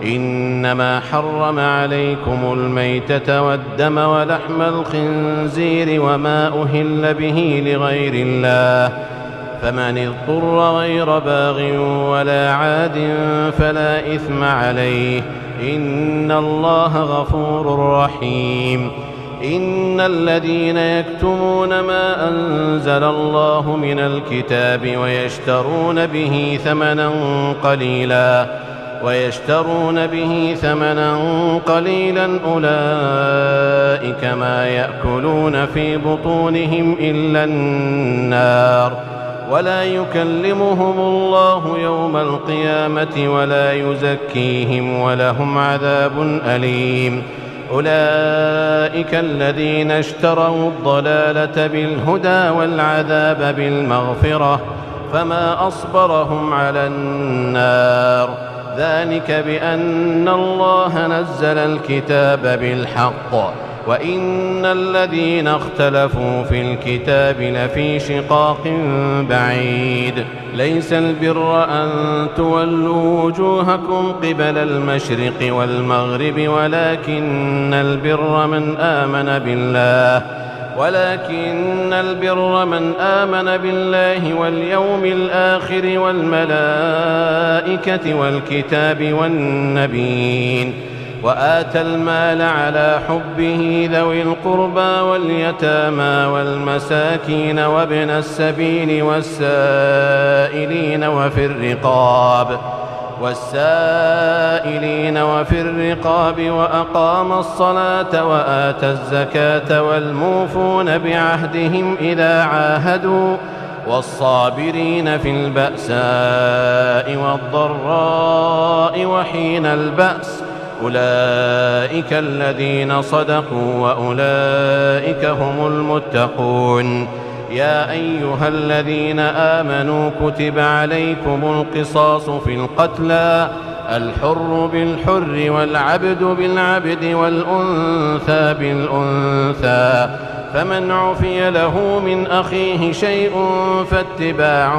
إنما حرم عليكم الميتة والدم ولحم الخنزير وما أهل به لغير الله، فمن اضطر غير باغ ولا عاد فلا إثم عليه، إن الله غفور رحيم. إن الذين يكتمون ما أنزل الله من الكتاب ويشترون به ثمنا قليلا أولئك ما يأكلون في بطونهم إلا النار، ولا يكلمهم الله يوم القيامة ولا يزكيهم ولهم عذاب أليم. أولئك الذين اشتروا الضلالة بالهدى والعذاب بالمغفرة، فما أصبرهم على النار، ذلك بأن الله نزل الكتاب بالحق وإن الذين اختلفوا في الكتاب لفي شقاق بعيد. ليس البر أن تولوا وجوهكم قبل المشرق والمغرب ولكن البر من آمن بالله واليوم الآخر والملائكة والكتاب والنبيين، وآتى المال على حبه ذوي القربى واليتامى والمساكين وابن السبيل والسائلين وفي الرقاب وأقام الصلاة وآتى الزكاة والموفون بعهدهم إذا عاهدوا والصابرين في البأساء والضراء وحين البأس، أولئك الذين صدقوا وأولئك هم المتقون. يا أيها الذين آمنوا كتب عليكم القصاص في القتلى، الحر بالحر والعبد بالعبد والأنثى بالأنثى، فمن عفي له من أخيه شيء فاتباع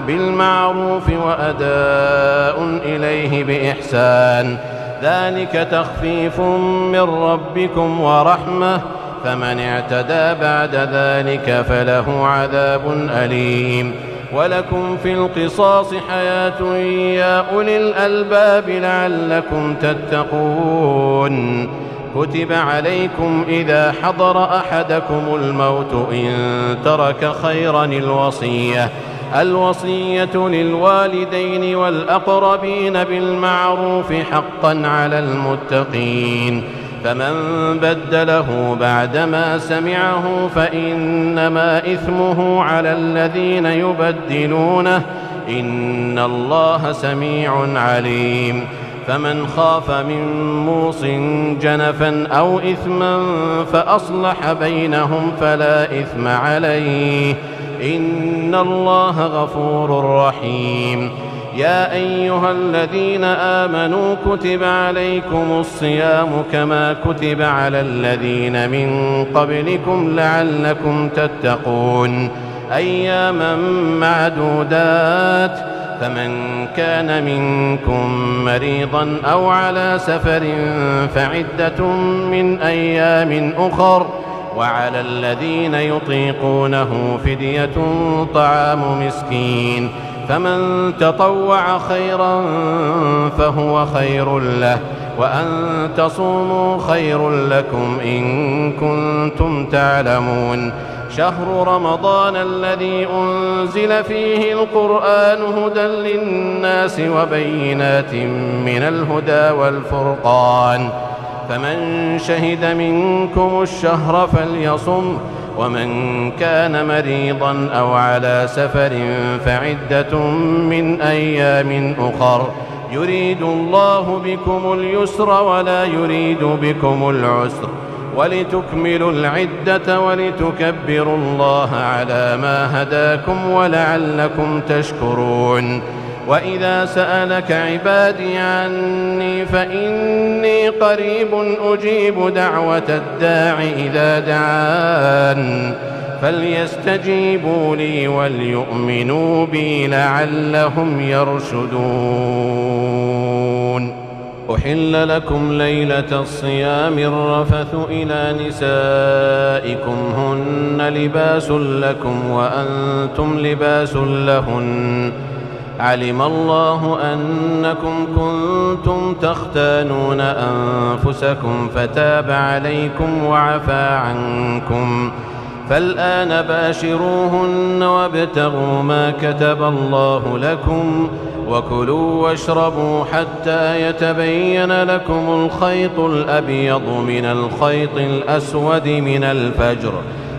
بالمعروف وأداء إليه بإحسان، ذلك تخفيف من ربكم ورحمة، فمن اعتدى بعد ذلك فله عذاب أليم. ولكم في القصاص حياة يا أولي الألباب لعلكم تتقون. كتب عليكم إذا حضر أحدكم الموت إن ترك خيرا الوصية للوالدين والأقربين بالمعروف حقا على المتقين، فمن بدله بعدما سمعه فإنما إثمه على الذين يبدلونه، إن الله سميع عليم. فمن خاف من موص جنفا أو إثما فأصلح بينهم فلا إثم عليه، إن الله غفور رحيم. يا أيها الذين آمنوا كتب عليكم الصيام كما كتب على الذين من قبلكم لعلكم تتقون، أياما معدودات، فمن كان منكم مريضا أو على سفر فعدة من أيام أخر، وعلى الذين يطيقونه فدية طعام مسكين، فمن تطوع خيرا فهو خير له، وأن تصوموا خير لكم إن كنتم تعلمون. شهر رمضان الذي أنزل فيه القرآن هدى للناس وبينات من الهدى والفرقان، فمن شهد منكم الشهر فليصم، ومن كان مريضا أو على سفر فعدة من أيام أخر، يريد الله بكم اليسر ولا يريد بكم العسر ولتكملوا العدة ولتكبروا الله على ما هداكم ولعلكم تشكرون. وإذا سألك عبادي عني فإني قريب أجيب دعوة الداع إذا دعان فليستجيبوا لي وليؤمنوا بي لعلهم يرشدون. أحل لكم ليلة الصيام الرفث إلى نسائكم هن لباس لكم وأنتم لباس لهن علم الله أنكم كنتم تختانون أنفسكم فتاب عليكم وعفى عنكم فالآن باشروهن وابتغوا ما كتب الله لكم وكلوا واشربوا حتى يتبين لكم الخيط الأبيض من الخيط الأسود من الفجر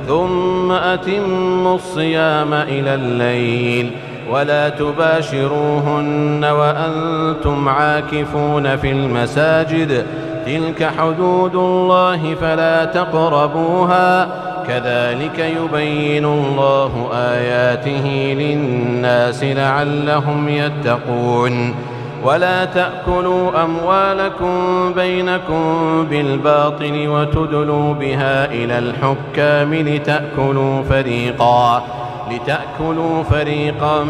ثم أتموا الصيام إلى الليل ولا تباشروهن وأنتم عاكفون في المساجد تلك حدود الله فلا تقربوها كذلك يبين الله آياته للناس لعلهم يتقون. ولا تأكلوا أموالكم بينكم بالباطل وتدلوا بها إلى الحكام لتأكلوا فريقا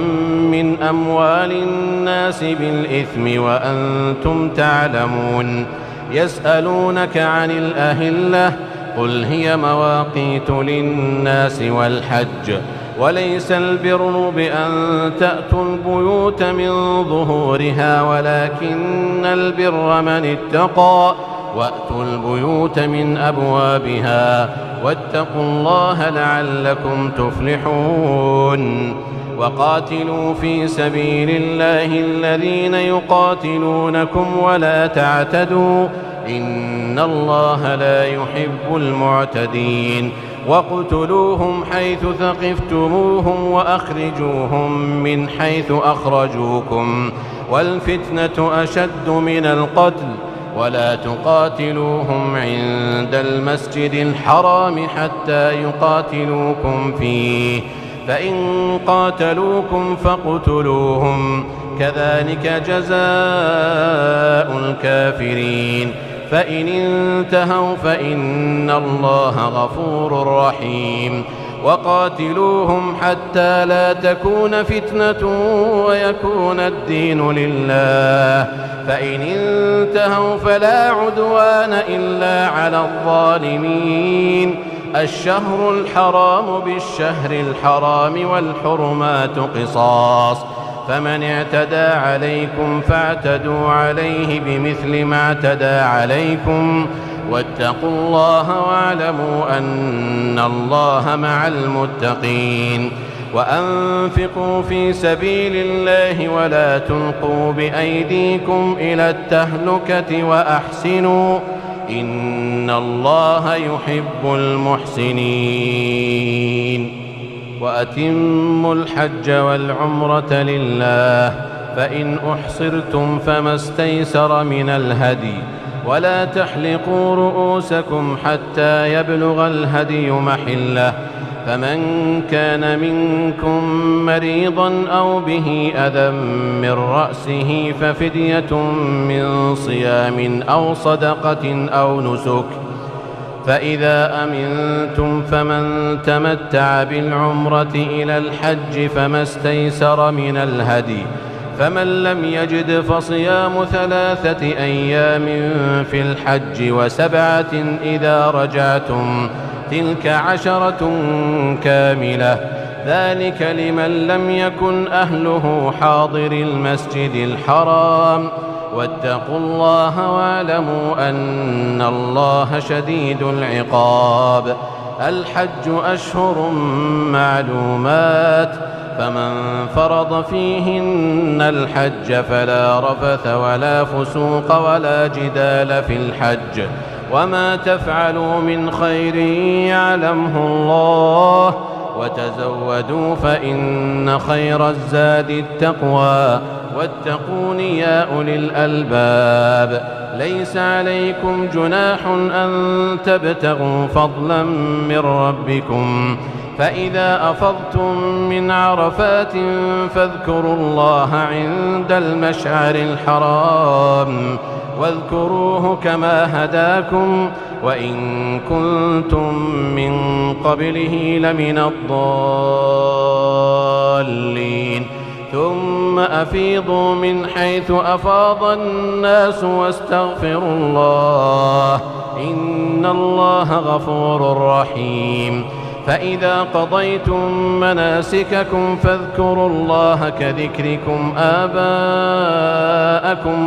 من أموال الناس بالإثم وأنتم تعلمون. يسألونك عن الأهلة قل هي مواقيت للناس والحج وليس البر بأن تأتوا البيوت من ظهورها ولكن البر من اتقى وأتوا البيوت من أبوابها واتقوا الله لعلكم تفلحون. وقاتلوا في سبيل الله الذين يقاتلونكم ولا تعتدوا إن الله لا يحب المعتدين. واقتلوهم حيث ثقفتموهم وأخرجوهم من حيث أخرجوكم والفتنة أشد من القتل ولا تقاتلوهم عند المسجد الحرام حتى يقاتلوكم فيه فإن قاتلوكم فاقتلوهم كذلك جزاء الكافرين. فإن انتهوا فإن الله غفور رحيم. وقاتلوهم حتى لا تكون فتنة ويكون الدين لله فإن انتهوا فلا عدوان إلا على الظالمين. الشهر الحرام بالشهر الحرام والحرمات قصاص فمن اعتدى عليكم فاعتدوا عليه بمثل ما اعتدى عليكم واتقوا الله واعلموا أن الله مع المتقين. وأنفقوا في سبيل الله ولا تلقوا بأيديكم إلى التهلكة وأحسنوا إن الله يحب المحسنين. وأتموا الحج والعمرة لله فإن أحصرتم فما استيسر من الهدي ولا تحلقوا رؤوسكم حتى يبلغ الهدي محله فمن كان منكم مريضا أو به أذى من رأسه ففدية من صيام أو صدقة أو نسك فإذا أمنتم فمن تمتع بالعمرة إلى الحج فما استيسر من الهدي فمن لم يجد فصيام 3 أيام في الحج و7 إذا رجعتم تلك 10 كاملة ذلك لمن لم يكن أهله حاضر المسجد الحرام واتقوا الله واعلموا أن الله شديد العقاب. الحج أشهر معلومات فمن فرض فيهن الحج فلا رفث ولا فسوق ولا جدال في الحج وما تفعلوا من خير يعلمه الله وتزودوا فإن خير الزاد التقوى واتقون يا أولي الألباب. ليس عليكم جناح أن تبتغوا فضلا من ربكم، فإذا أفضتم من عرفات فاذكروا الله عند المشعر الحرام واذكروه كما هداكم وإن كنتم من قبله لمن الضالين. ثم أفيضوا من حيث أفاض الناس واستغفروا الله إن الله غفور رحيم. فإذا قضيتم مناسككم فاذكروا الله كذكركم آباءكم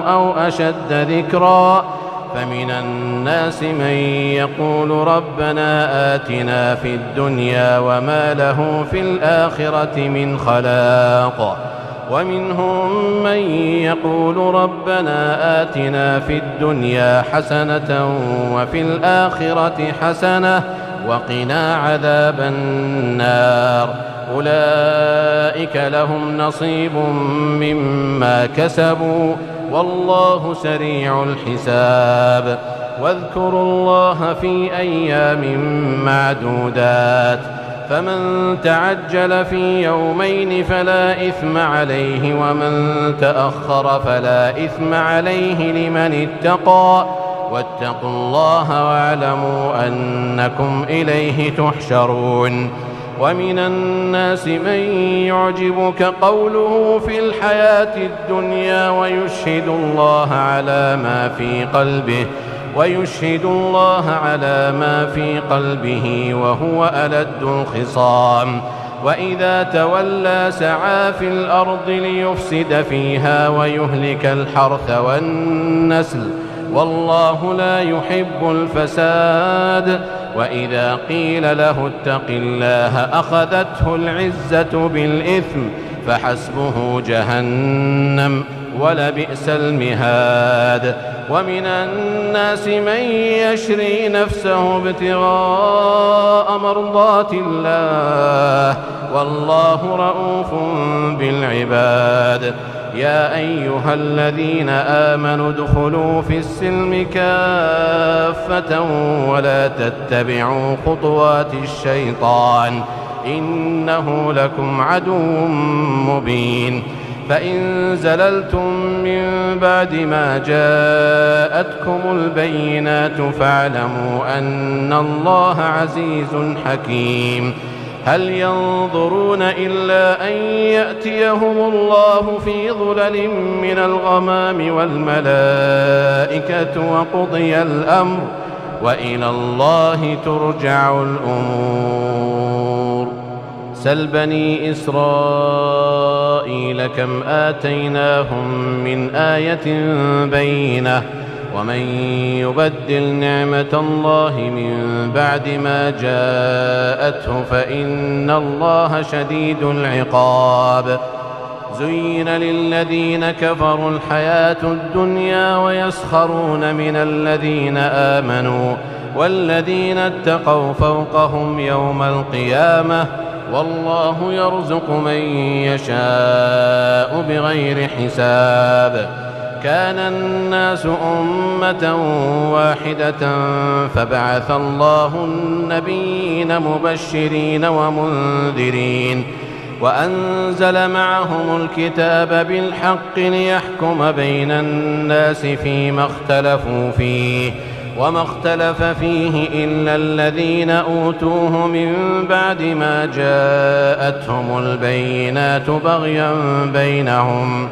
أو أشد ذكرا. فمن الناس من يقول ربنا آتنا في الدنيا وما له في الآخرة من خلاق، ومنهم من يقول ربنا آتنا في الدنيا حسنة وفي الآخرة حسنة وقنا عذاب النار. أولئك لهم نصيب مما كسبوا والله سريع الحساب. واذكروا الله في أيام معدودات، فمن تعجل في يومين فلا إثم عليه ومن تأخر فلا إثم عليه لمن اتقى. واتقوا الله واعلموا أنكم إليه تحشرون. ومن الناس من يعجبك قوله في الحياة الدنيا ويشهد الله على ما في قلبه وهو ألد الخصام. وإذا تولى سعى في الأرض ليفسد فيها ويهلك الحرث والنسل والله لا يحب الفساد. وإذا قيل له اتق الله أخذته العزة بالإثم فحسبه جهنم ولبئس المهاد. ومن الناس من يشري نفسه ابتغاء مرضات الله والله رؤوف بالعباد. يا أيها الذين آمنوا ادخلوا في السلم كافة ولا تتبعوا خطوات الشيطان إنه لكم عدو مبين. فإن زللتم من بعد ما جاءتكم البينات فاعلموا أن الله عزيز حكيم. هل ينظرون إلا أن يأتيهم الله في ظلل من الغمام والملائكة وقضي الأمر وإلى الله ترجع الأمور. سل بني إسرائيل كم آتيناهم من آية بينة ومن يبدل نعمة الله من بعد ما جاءته فإن الله شديد العقاب. زين للذين كفروا الحياة الدنيا ويسخرون من الذين آمنوا والذين اتقوا فوقهم يوم القيامة والله يرزق من يشاء بغير حساب. كان الناس أمة واحدة فبعث الله النبيين مبشرين ومنذرين وأنزل معهم الكتاب بالحق ليحكم بين الناس فيما اختلفوا فيه وما اختلف فيه إلا الذين أوتوه من بعد ما جاءتهم البينات بغيا بينهم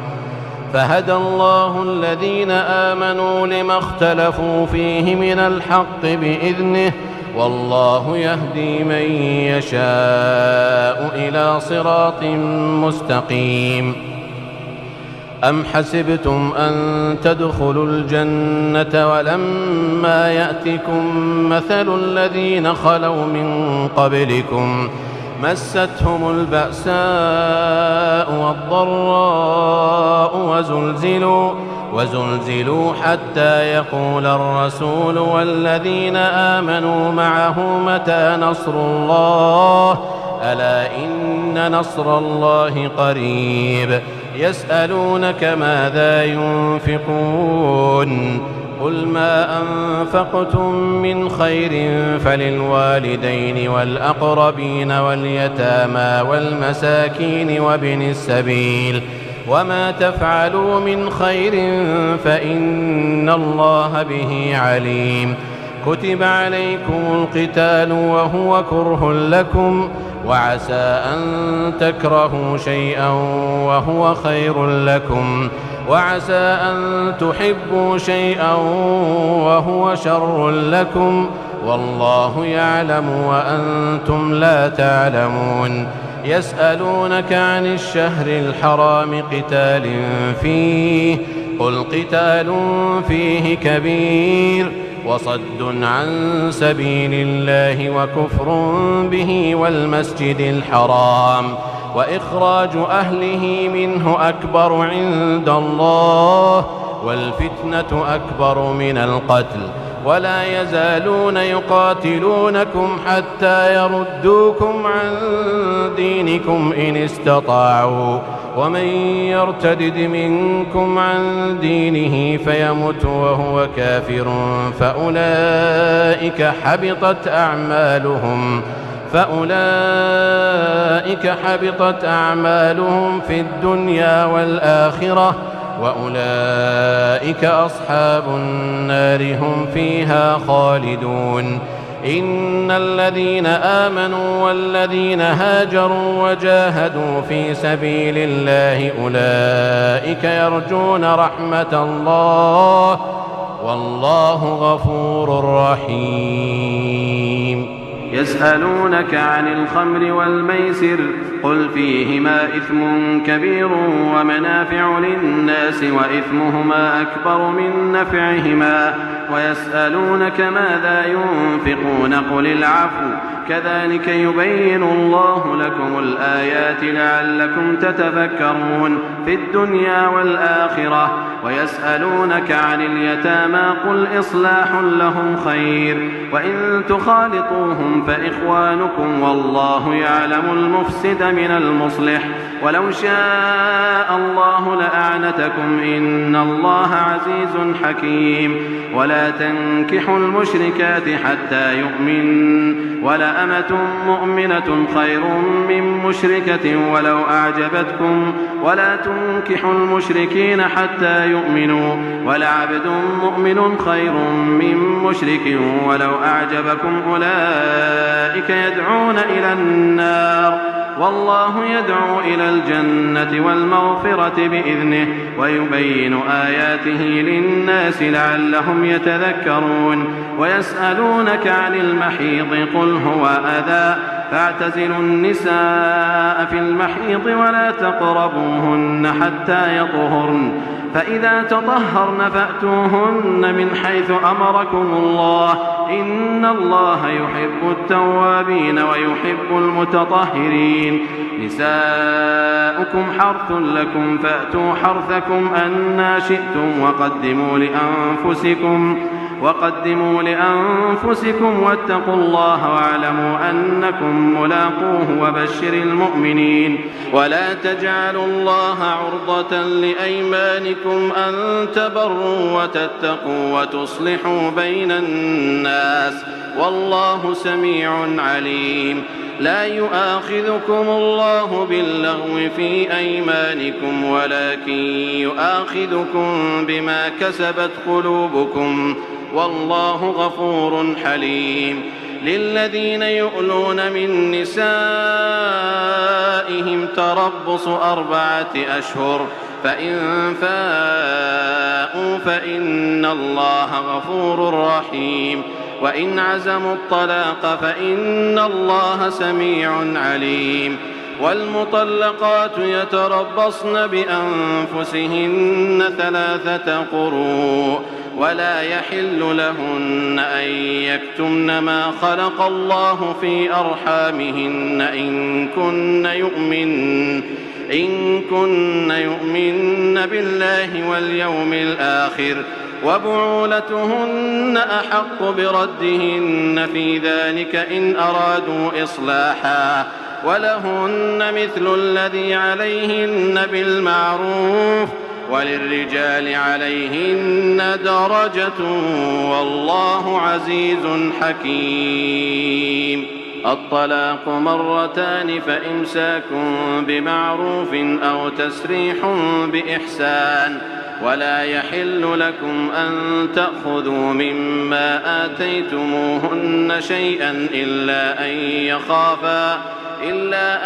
فهدى الله الذين آمنوا لما اختلفوا فيه من الحق بإذنه والله يهدي من يشاء إلى صراط مستقيم. أم حسبتم أن تدخلوا الجنة ولما يأتكم مثل الذين خلوا من قبلكم مستهم البأساء والضراء وزلزلوا حتى يقول الرسول والذين آمنوا معه متى نصر الله ألا إن نصر الله قريب يسألونك ماذا ينفقون قل ما أنفقتم من خير فللوالدين والأقربين واليتامى والمساكين وابن السبيل وما تفعلوا من خير فإن الله به عليم كتب عليكم القتال وهو كره لكم وعسى أن تكرهوا شيئا وهو خير لكم وعسى أن تحبوا شيئا وهو شر لكم والله يعلم وأنتم لا تعلمون يسألونك عن الشهر الحرام قتال فيه قل قتال فيه كبير وصد عن سبيل الله وكفر به والمسجد الحرام وإخراج أهله منه أكبر عند الله والفتنة أكبر من القتل ولا يزالون يقاتلونكم حتى يردوكم عن دينكم إن استطاعوا ومن يرتدد منكم عن دينه فيمت وهو كافر فأولئك حبطت أعمالهم في الدنيا والآخرة وأولئك أصحاب النار هم فيها خالدون إن الذين آمنوا والذين هاجروا وجاهدوا في سبيل الله أولئك يرجون رحمة الله والله غفور رحيم يسألونك عن الخمر والميسر قل فيهما إثم كبير ومنافع للناس وإثمهما أكبر من نفعهما ويسألونك ماذا ينفقون قل العفو كذلك يبين الله لكم الآيات لعلكم تتفكرون في الدنيا والآخرة ويسألونك عن اليتامى قل إصلاح لهم خير وإن تخالطوهم فإخوانكم والله يعلم المفسد من المصلح ولو شاء الله لأعنتكم إن الله عزيز حكيم ولا تنكحوا المشركات حتى يؤمن ولأمة مؤمنة خير من مشركة ولو أعجبتكم ولا تنكحوا المشركين حتى يؤمنوا ولعبد مؤمن خير من مشرك ولو أعجبكم أولئك يدعون إلى النار والله يدعو إلى الجنة والمغفرة بإذنه ويبين آياته للناس لعلهم يتذكرون ويسألونك عن المحيض قل هو أذى فاعتزلوا النساء في المحيض ولا تقربوهن حتى يطهرن فإذا تطهرن فأتوهن من حيث أمركم الله إن الله يحب التوابين ويحب المتطهرين نساؤكم حرث لكم فأتوا حرثكم أنى شئتم وقدموا لأنفسكم واتقوا الله واعلموا أنكم ملاقوه وبشر المؤمنين ولا تجعلوا الله عرضة لأيمانكم أن تبروا وتتقوا وتصلحوا بين الناس والله سميع عليم لا يؤاخذكم الله باللغو في أيمانكم ولكن يؤاخذكم بما كسبت قلوبكم والله غفور حليم للذين يؤلون من نسائهم تربص 4 أشهر فإن فاءوا فإن الله غفور رحيم وإن عزموا الطلاق فإن الله سميع عليم والمطلقات يتربصن بأنفسهن 3 قروء ولا يحل لهن أن يكتمن ما خلق الله في أرحامهن إن كن يؤمن بالله واليوم الآخر وبعولتهن أحق بردهن في ذلك إن أرادوا إصلاحا ولهن مثل الذي عليهن بالمعروف وللرجال عليهن درجة والله عزيز حكيم. الطلاق مرتان فإمساك بمعروف أو تسريح بإحسان ولا يحل لكم أن تأخذوا مما آتيتموهن شيئا إلا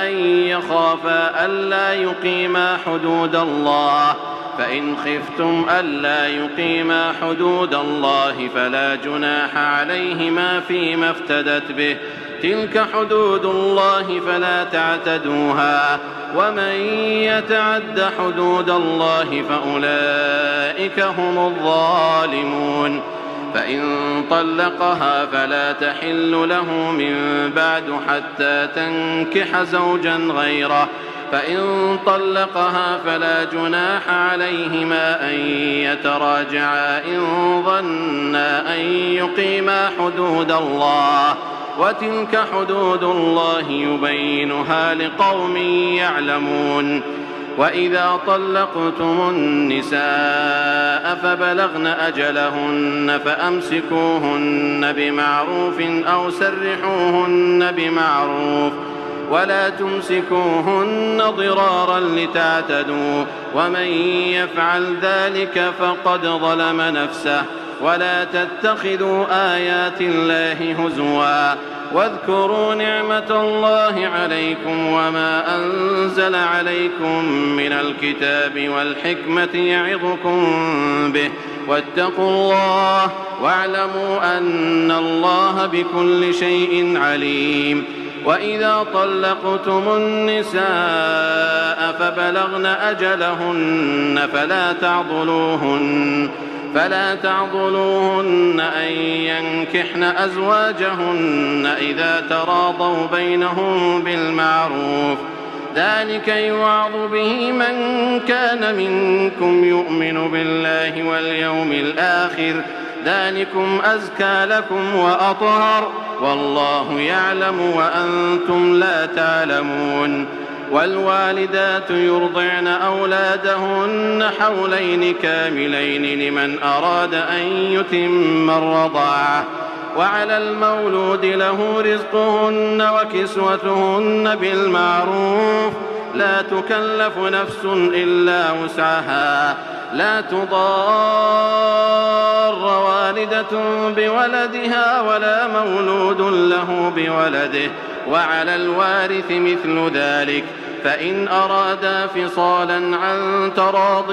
أن يخافا ألا يقيما حدود الله فإن خفتم ألا يقيما حدود الله فلا جناح عليهما فيما افتدت به تلك حدود الله فلا تعتدوها ومن يتعد حدود الله فأولئك هم الظالمون. فإن طلقها فلا تحل له من بعد حتى تنكح زوجا غيره فإن طلقها فلا جناح عليهما أن يتراجعا إن ظنا أن يقيما حدود الله وتلك حدود الله يبينها لقوم يعلمون. وإذا طلقتم النساء فبلغن أجلهن فأمسكوهن بمعروف أو سرحوهن بمعروف ولا تمسكوهن ضرارا لتعتدوا ومن يفعل ذلك فقد ظلم نفسه ولا تتخذوا آيات الله هزوا واذكروا نعمة الله عليكم وما أنزل عليكم من الكتاب والحكمة يعظكم به واتقوا الله واعلموا أن الله بكل شيء عليم. وإذا طلقتم النساء فبلغن أجلهن فلا تعضلوهن أن ينكحن أزواجهن إذا تراضوا بينهم بالمعروف ذلك يوعظ به من كان منكم يؤمن بالله واليوم الآخر ذلكم أزكى لكم وأطهر والله يعلم وأنتم لا تعلمون. والوالدات يرضعن أولادهن حولين كاملين لمن أراد أن يتم الرضاعة وعلى المولود له رزقهن وكسوتهن بالمعروف لا تكلف نفس إلا وسعها لا تضار والدة بولدها ولا مولود له بولده وعلى الوارث مثل ذلك فإن أرادا فصالا عن تراض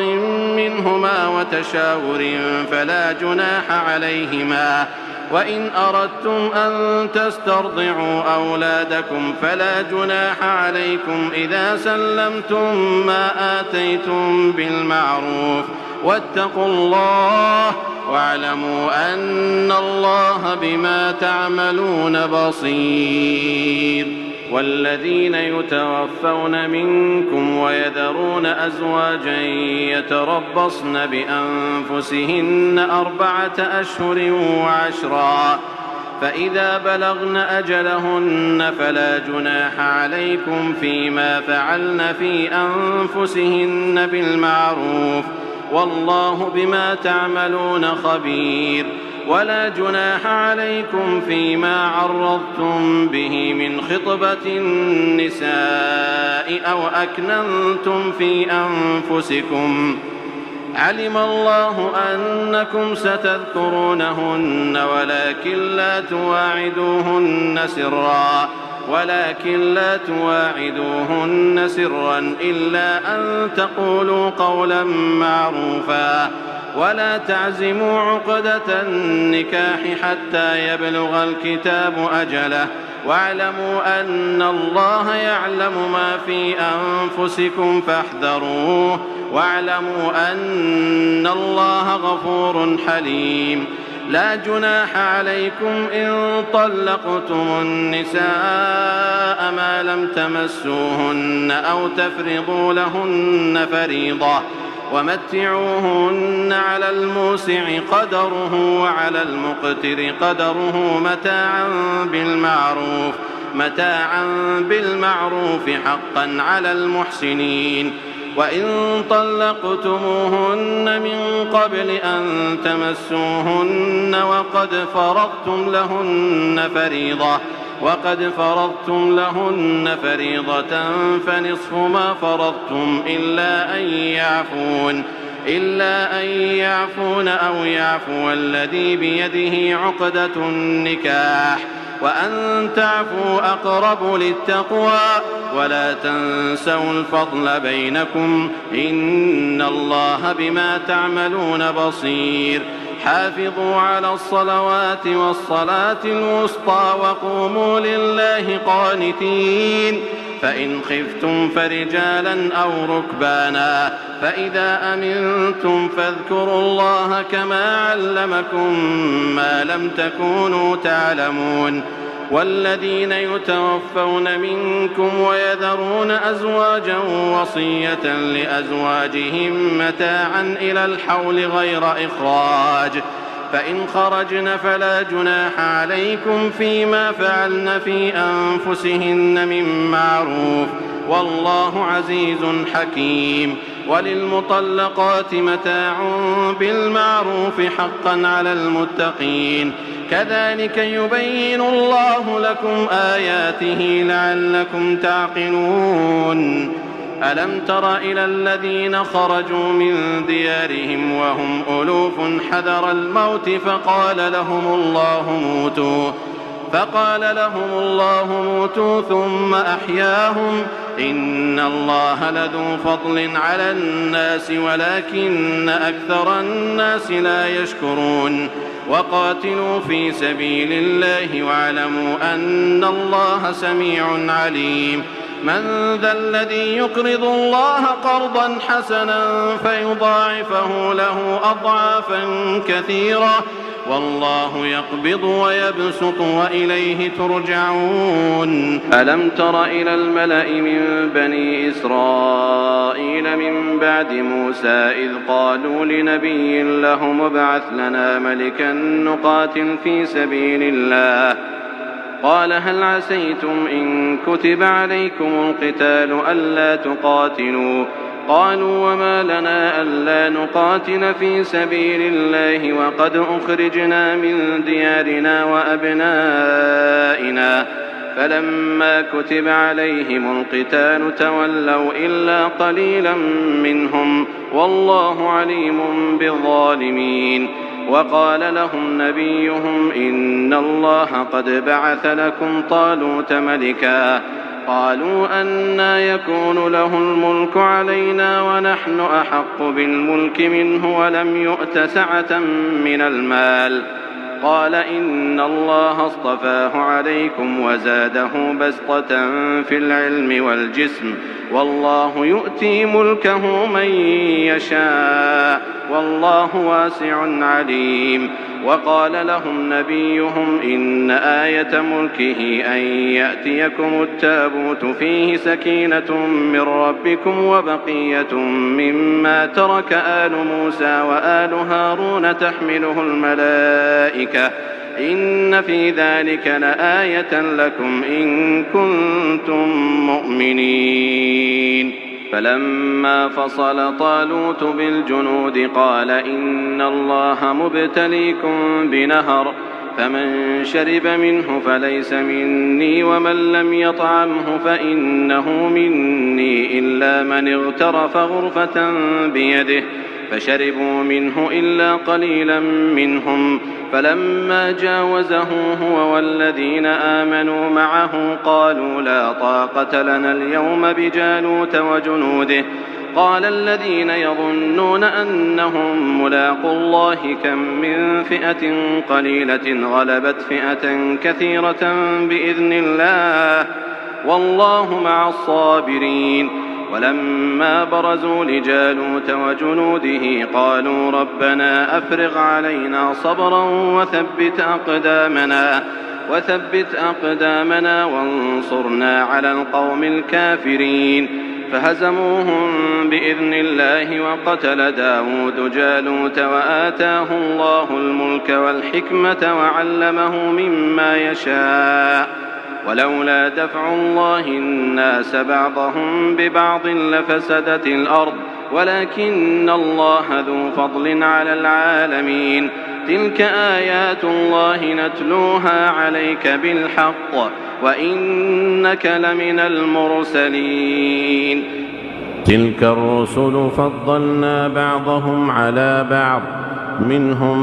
منهما وتشاور فلا جناح عليهما. وإن أردتم أن تسترضعوا أولادكم فلا جناح عليكم إذا سلمتم ما آتيتم بالمعروف واتقوا الله واعلموا أن الله بما تعملون بصير. والذين يتوفون منكم ويذرون أزواجا يتربصن بأنفسهن 4 أشهر وعشرا فإذا بلغن أجلهن فلا جناح عليكم فيما فعلن في أنفسهن بالمعروف والله بما تعملون خبير. ولا جناح عليكم فيما عرضتم به من خطبة النساء أو أكننتم في أنفسكم علم الله أنكم ستذكرونهن ولكن لا تواعدوهن سرا إلا أن تقولوا قولا معروفا ولا تعزموا عقدة النكاح حتى يبلغ الكتاب أجله واعلموا أن الله يعلم ما في أنفسكم فاحذروه واعلموا أن الله غفور حليم. لا جناح عليكم إن طلقتم النساء ما لم تمسوهن أو تفرضوا لهن فريضة ومتعوهن على الموسع قدره وعلى المقتر قدره متاعا بالمعروف حقا على المحسنين. وإن طلقتموهن من قبل أن تمسوهن وقد فرضتم لهن فريضة فنصف ما فرضتم إلا أن يعفون أو يعفو الذي بيده عقدة النكاح وأن تعفوا أقرب للتقوى ولا تنسوا الفضل بينكم إن الله بما تعملون بصير. حافظوا على الصلوات والصلاة الوسطى وقوموا لله قانتين. فإن خفتم فرجالا أو ركبانا فإذا أمنتم فاذكروا الله كما علمكم ما لم تكونوا تعلمون. والذين يتوفون منكم ويذرون أزواجا وصية لأزواجهم متاعا إلى الحول غير إخراج فإن خرجن فلا جناح عليكم فيما فعلن في أنفسهن من معروف والله عزيز حكيم. وللمطلقات متاع بالمعروف حقا على المتقين كذلك يبين الله لكم آياته لعلكم تعقلون. ألم تر إلى الذين خرجوا من ديارهم وهم ألوف حذر الموت فقال لهم الله موتوا ثم أحياهم إن الله لذو فضل على الناس ولكن أكثر الناس لا يشكرون. وقاتلوا في سبيل الله واعلموا أن الله سميع عليم. من ذا الذي يقرض الله قرضا حسنا فيضاعفه له أضعافا كثيرة والله يقبض ويبسط وإليه ترجعون. ألم تر إلى الملأ من بني إسرائيل من بعد موسى إذ قالوا لنبي لهم ابعث لنا ملكا نقاتل في سبيل الله قال هل عسيتم إن كتب عليكم القتال ألا تقاتلوا قالوا وما لنا ألا نقاتل في سبيل الله وقد أخرجنا من ديارنا وأبنائنا فلما كتب عليهم القتال تولوا إلا قليلا منهم والله عليم بالظالمين. وقال لهم نبيهم إن الله قد بعث لكم طالوت ملكا قالوا أنى يكون له الملك علينا ونحن أحق بالملك منه ولم يؤت سعة من المال قال إن الله اصطفاه عليكم وزاده بسطة في العلم والجسم والله يؤتي ملكه من يشاء والله واسع عليم. وقال لهم نبيهم إن آية ملكه أن يأتيكم التابوت فيه سكينة من ربكم وبقية مما ترك آل موسى وآل هارون تحمله الملائكة إن في ذلك لآية لكم إن كنتم مؤمنين. فلما فصل طالوت بالجنود قال إن الله مبتليكم بنهر فمن شرب منه فليس مني ومن لم يطعمه فإنه مني إلا من اغترف غرفة بيده فشربوا منه إلا قليلا منهم فلما جاوزه هو والذين آمنوا معه قالوا لا طاقة لنا اليوم بجالوت وجنوده قال الذين يظنون أنهم ملاقوا الله كم من فئة قليلة غلبت فئة كثيرة بإذن الله والله مع الصابرين. ولما برزوا لجالوت وجنوده قالوا ربنا أفرغ علينا صبرا وثبت أقدامنا وانصرنا على القوم الكافرين فهزموهم بإذن الله وقتل داود جالوت وآتاه الله الملك والحكمة وعلمه مما يشاء ولولا دفع الله الناس بعضهم ببعض لفسدت الأرض ولكن الله ذو فضل على العالمين تلك آيات الله نتلوها عليك بالحق وإنك لمن المرسلين تلك الرسل فضلنا بعضهم على بعض منهم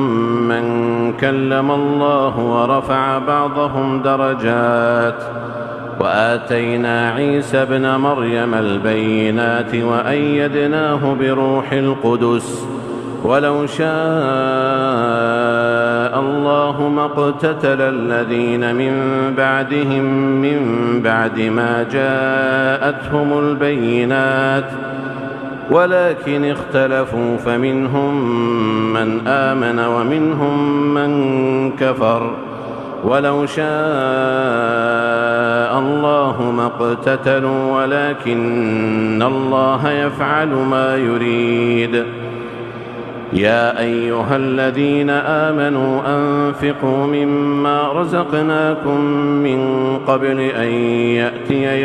من كلم الله ورفع بعضهم درجات وآتينا عيسى ابن مريم البينات وأيدناه بروح القدس ولو شاء الله ما اقتتل الذين من بعدهم من بعد ما جاءتهم البينات ولكن اختلفوا فمنهم من آمن ومنهم من كفر ولو شاء الله ما اقتتلوا ولكن الله يفعل ما يريد يا أيها الذين آمنوا أنفقوا مما رزقناكم من قبل أن يأتي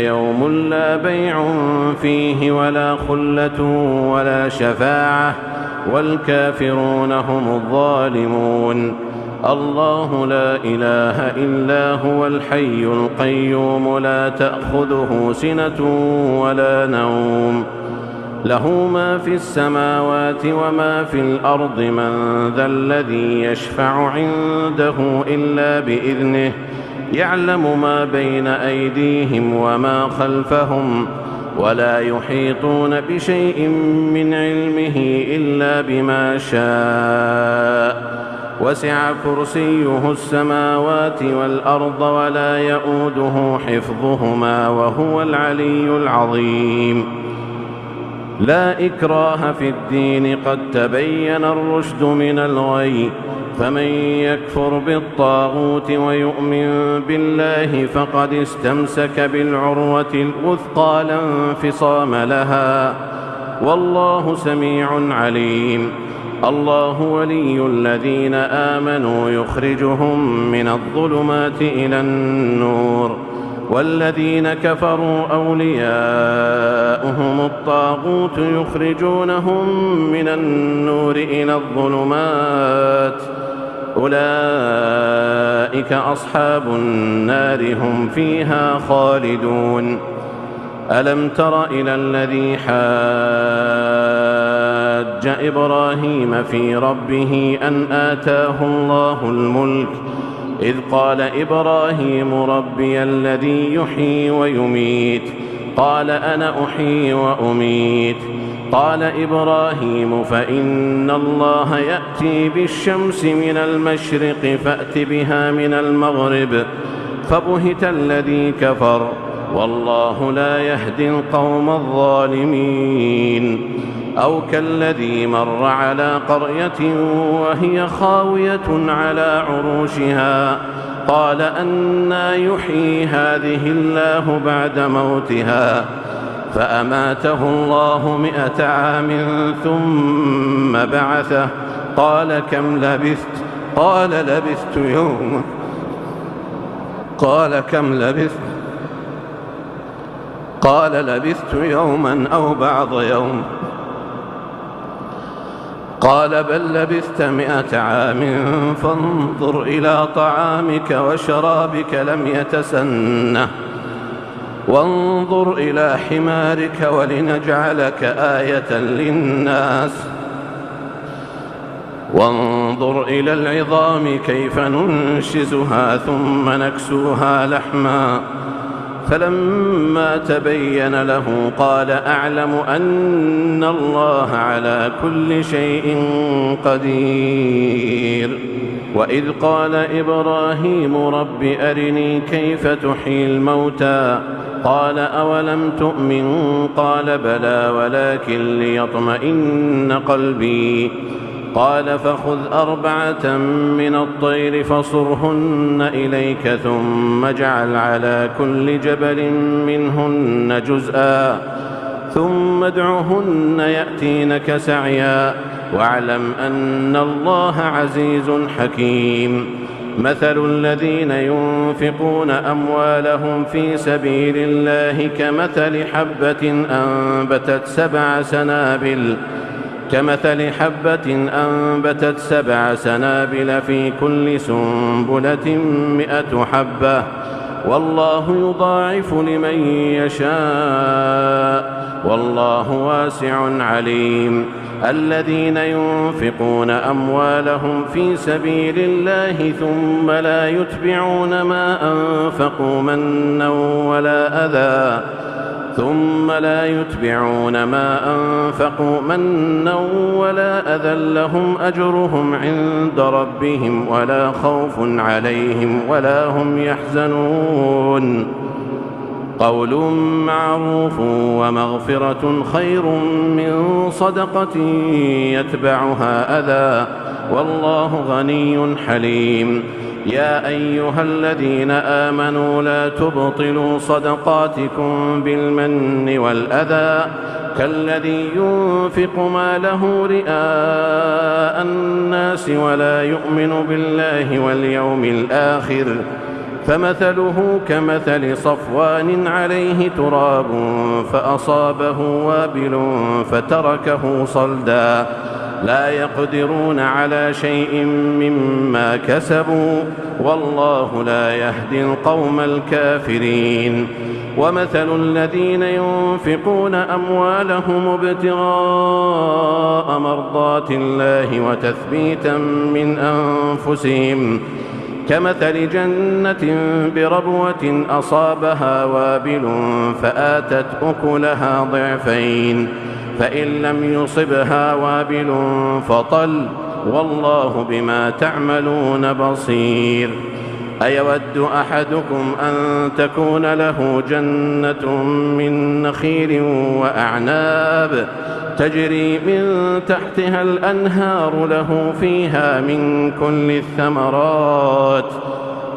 يوم لا بيع فيه ولا خلة ولا شفاعة والكافرون هم الظالمون الله لا إله إلا هو الحي القيوم لا تأخذه سنة ولا نوم له ما في السماوات وما في الأرض من ذا الذي يشفع عنده إلا بإذنه يعلم ما بين أيديهم وما خلفهم ولا يحيطون بشيء من علمه إلا بما شاء وسع كرسيه السماوات والأرض ولا يؤوده حفظهما وهو العلي العظيم لا إكراه في الدين قد تبين الرشد من الغي فمن يكفر بالطاغوت ويؤمن بالله فقد استمسك بالعروة الوثقى لا انفصام لها والله سميع عليم الله ولي الذين آمنوا يخرجهم من الظلمات إلى النور والذين كفروا أولياؤهم الطاغوت يخرجونهم من النور إلى الظلمات أولئك أصحاب النار هم فيها خالدون ألم تر إلى الذي حاج إبراهيم في ربه أن آتاه الله الملك إذ قال إبراهيم ربي الذي يحيي ويميت قال أنا أحيي وأميت قال إبراهيم فإن الله يأتي بالشمس من المشرق فأت بها من المغرب فبهت الذي كفر والله لا يهدي القوم الظالمين أو كالذي مر على قرية وهي خاوية على عروشها قال أنى يحيي هذه الله بعد موتها فأماته الله 100 عام ثم بعثه قال كم لبثت قال لبثت يوما قال كم لبثت قال لبثت يوما أو بعض يوم قال بل لبثت 100 عام فانظر إلى طعامك وشرابك لم يتسنه وانظر إلى حمارك ولنجعلك آية للناس وانظر إلى العظام كيف ننشزها ثم نكسوها لحما فلما تبين له قال أعلم أن الله على كل شيء قدير وإذ قال إبراهيم رب أرني كيف تحيي الموتى قال أولم تؤمن قال بلى ولكن ليطمئن قلبي قال فخذ 4 من الطير فصرهن إليك ثم اجعل على كل جبل منهن جزءا ثم ادعهن يأتينك سعيا واعلم أن الله عزيز حكيم مثل الذين ينفقون أموالهم في سبيل الله كمثل حبة أنبتت 7 سنابل في كل سنبلة 100 حبة والله يضاعف لمن يشاء والله واسع عليم الذين ينفقون أموالهم في سبيل الله ثم لا يتبعون ما أنفقوا منا ولا أذى لهم أجرهم عند ربهم ولا خوف عليهم ولا هم يحزنون قول معروف ومغفرة خير من صدقة يتبعها أذى والله غني حليم يا أيها الذين آمنوا لا تبطلوا صدقاتكم بالمن والأذى كالذي ينفق ماله رئاء الناس ولا يؤمن بالله واليوم الآخر فمثله كمثل صفوان عليه تراب فأصابه وابل فتركه صلدا لا يقدرون على شيء مما كسبوا والله لا يهدي القوم الكافرين ومثل الذين ينفقون أموالهم ابتغاء مرضات الله وتثبيتا من أنفسهم كمثل جنة بربوة أصابها وابل فآتت أكلها ضعفين فإن لم يصبها وابل فطل والله بما تعملون بصير أيود أحدكم أن تكون له جنة من نخيل وأعناب تجري من تحتها الأنهار له فيها من كل الثمرات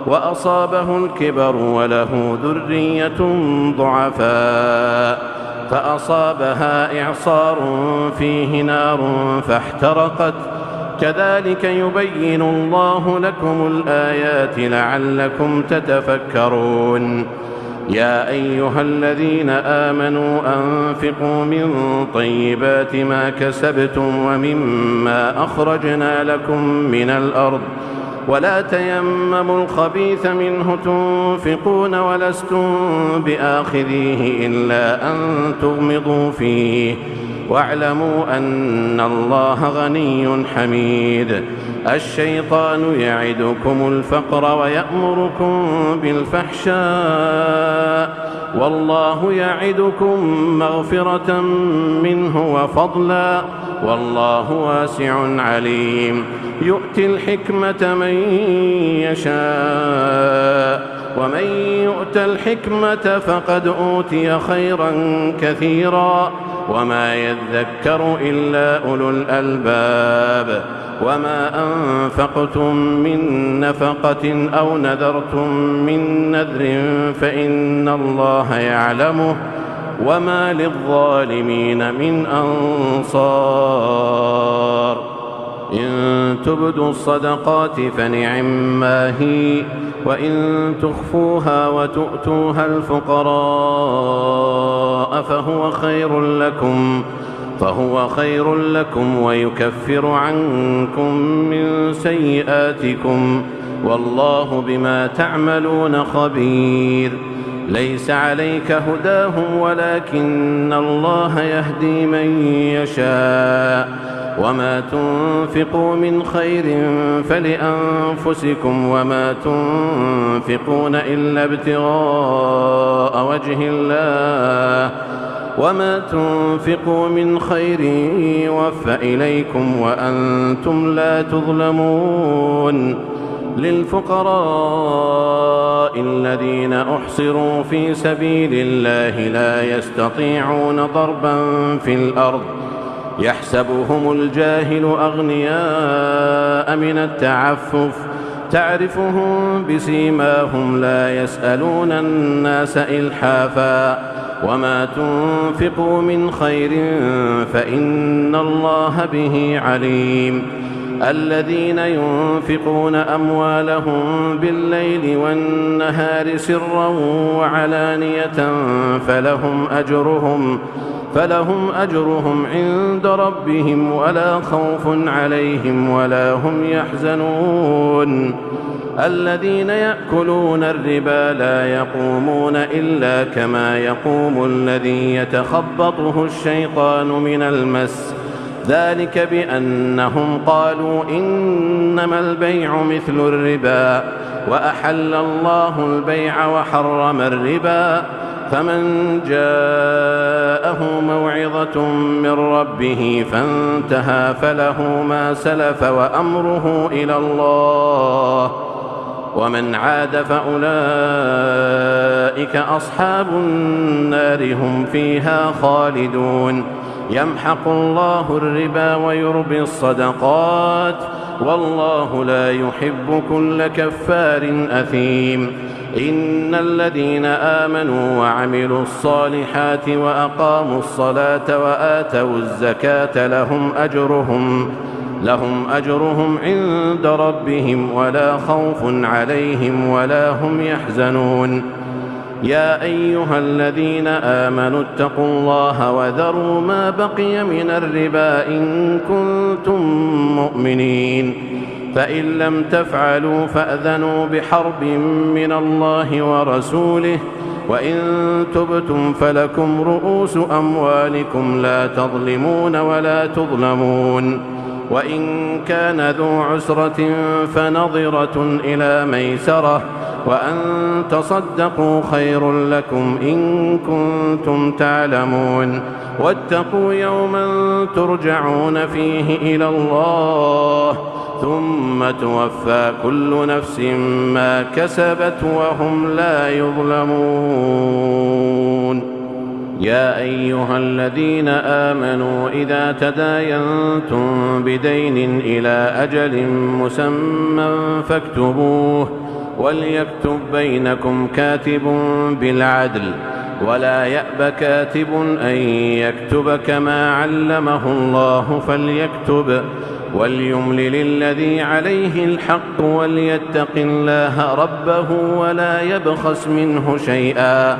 وأصابه الكبر وله ذرية ضعفاء فأصابها إعصار فيه نار فاحترقت كذلك يبين الله لكم الآيات لعلكم تتفكرون يا أيها الذين آمنوا أنفقوا من طيبات ما كسبتم ومما أخرجنا لكم من الأرض ولا تيمموا الخبيث منه تنفقون ولستم بآخذيه إلا أن تغمضوا فيه واعلموا أن الله غني حميد الشيطان يعدكم الفقر ويأمركم بالفحشاء والله يعدكم مغفرة منه وفضلا والله واسع عليم يؤتي الحكمة من يشاء ومن يؤت الحكمة فقد أوتي خيرا كثيرا وما يذكر إلا أولو الألباب وما أنفقتم من نفقة أو نذرتم من نذر فإن الله يعلمه وما للظالمين من أنصار إن تبدوا الصدقات فنعما هي وإن تخفوها وتؤتوها الفقراء فهو خير لكم ويكفر عنكم من سيئاتكم والله بما تعملون خبير ليس عليك هداهم ولكن الله يهدي من يشاء وما تنفقوا من خير فلأنفسكم وما تنفقون إلا ابتغاء وجه الله وما تنفقوا من خير يوفى إليكم وأنتم لا تظلمون للفقراء الذين أحصروا في سبيل الله لا يستطيعون ضربا في الأرض يحسبهم الجاهل أغنياء من التعفف تعرفهم بسيماهم لا يسألون الناس إلحافا وما تنفقوا من خير فإن الله به عليم الذين ينفقون أموالهم بالليل والنهار سرا وعلانية فلهم أجرهم عند ربهم ولا خوف عليهم ولا هم يحزنون الذين يأكلون الربا لا يقومون إلا كما يقوم الذي يتخبطه الشيطان من المس ذلك بأنهم قالوا إنما البيع مثل الربا وأحل الله البيع وحرم الربا فمن جاءه موعظة من ربه فانتهى فله ما سلف وأمره إلى الله ومن عاد فأولئك أصحاب النار هم فيها خالدون يمحق الله الربا ويربي الصدقات والله لا يحب كل كفار أثيم إن الذين آمنوا وعملوا الصالحات وأقاموا الصلاة وآتوا الزكاة لهم أجرهم عند ربهم ولا خوف عليهم ولا هم يحزنون يا أيها الذين آمنوا اتقوا الله وذروا ما بقي من الربا إن كنتم مؤمنين فإن لم تفعلوا فأذنوا بحرب من الله ورسوله وإن تبتم فلكم رؤوس أموالكم لا تظلمون ولا تظلمون وإن كان ذو عسرة فنظرة إلى ميسرة وأن تصدقوا خير لكم إن كنتم تعلمون واتقوا يوما ترجعون فيه إلى الله ثم توفى كل نفس ما كسبت وهم لا يظلمون يا أيها الذين آمنوا إذا تداينتم بدين إلى أجل مسمى فاكتبوه وليكتب بينكم كاتب بالعدل ولا يأب كاتب أن يكتب كما علمه الله فليكتب وليملل الذي عليه الحق وليتق الله ربه ولا يبخس منه شيئا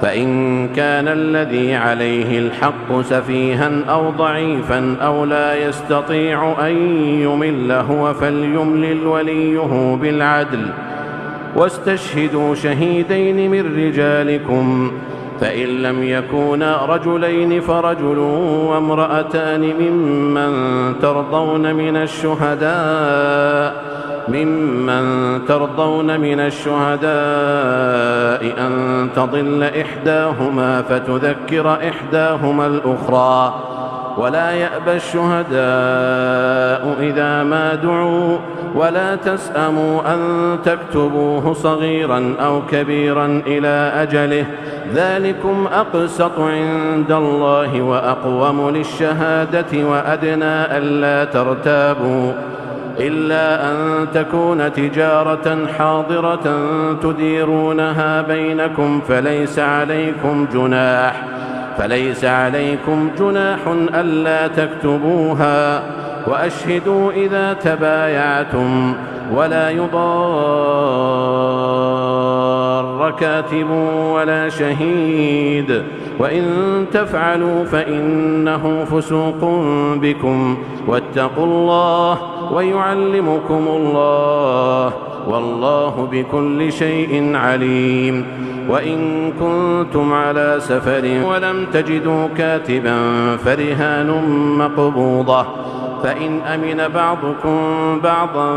فإن كان الذي عليه الحق سفيها أو ضعيفا أو لا يستطيع أن يمل هو فليملل وليه بالعدل واستشهدوا شهيدين من رجالكم فإن لم يكونا رجلين فرجل وامرأتان ممن ترضون من الشهداء أن تضل إحداهما فتذكر إحداهما الأخرى ولا يأبى الشهداء إذا ما دعوا ولا تسأموا أن تكتبوه صغيرا أو كبيرا إلى أجله ذلكم أقسط عند الله وأقوم للشهادة وأدنى ألا ترتابوا إلا أن تكون تجارة حاضرة تديرونها بينكم فليس عليكم جناح ألا تكتبوها وأشهدوا إذا تبايعتم ولا يضار كاتب ولا شهيد وإن تفعلوا فإنه فسوق بكم واتقوا الله ويعلمكم الله والله بكل شيء عليم وإن كنتم على سفر ولم تجدوا كاتبا فرهان مقبوضة فإن أمن بعضكم بعضا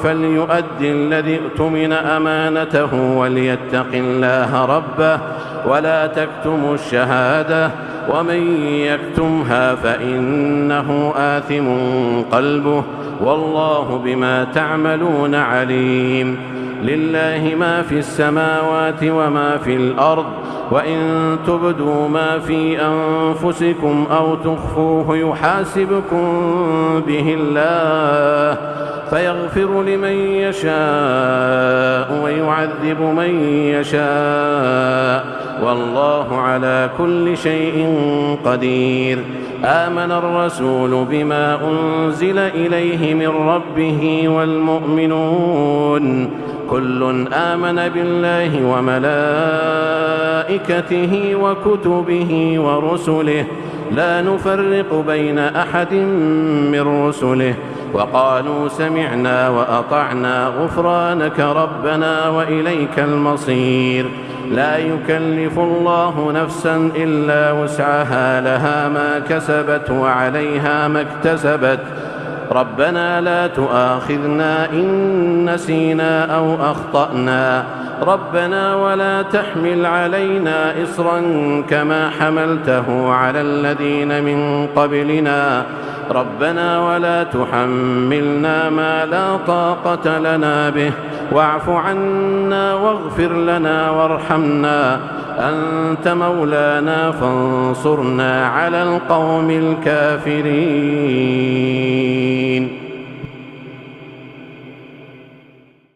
فليؤدي الذي اؤتمن أمانته وليتق الله ربه ولا تكتموا الشهادة ومن يكتمها فإنه آثم قلبه والله بما تعملون عليم. لله ما في السماوات وما في الأرض وإن تبدوا ما في أنفسكم أو تخفوه يحاسبكم به الله فيغفر لمن يشاء ويعذب من يشاء والله على كل شيء قدير. آمن الرسول بما أنزل إليه من ربه والمؤمنون كل آمن بالله وملائكته وكتبه ورسله لا نفرق بين أحد من رسله وقالوا سمعنا وأطعنا غفرانك ربنا وإليك المصير. لا يكلف الله نفسا إلا وسعها لها ما كسبت وعليها ما اكتسبت ربنا لا تؤاخذنا إن نسينا أو أخطأنا ربنا ولا تحمل علينا إصرا كما حملته على الذين من قبلنا ربنا ولا تحملنا ما لا طاقة لنا به واعف عنا واغفر لنا وارحمنا أنت مولانا فانصرنا على القوم الكافرين.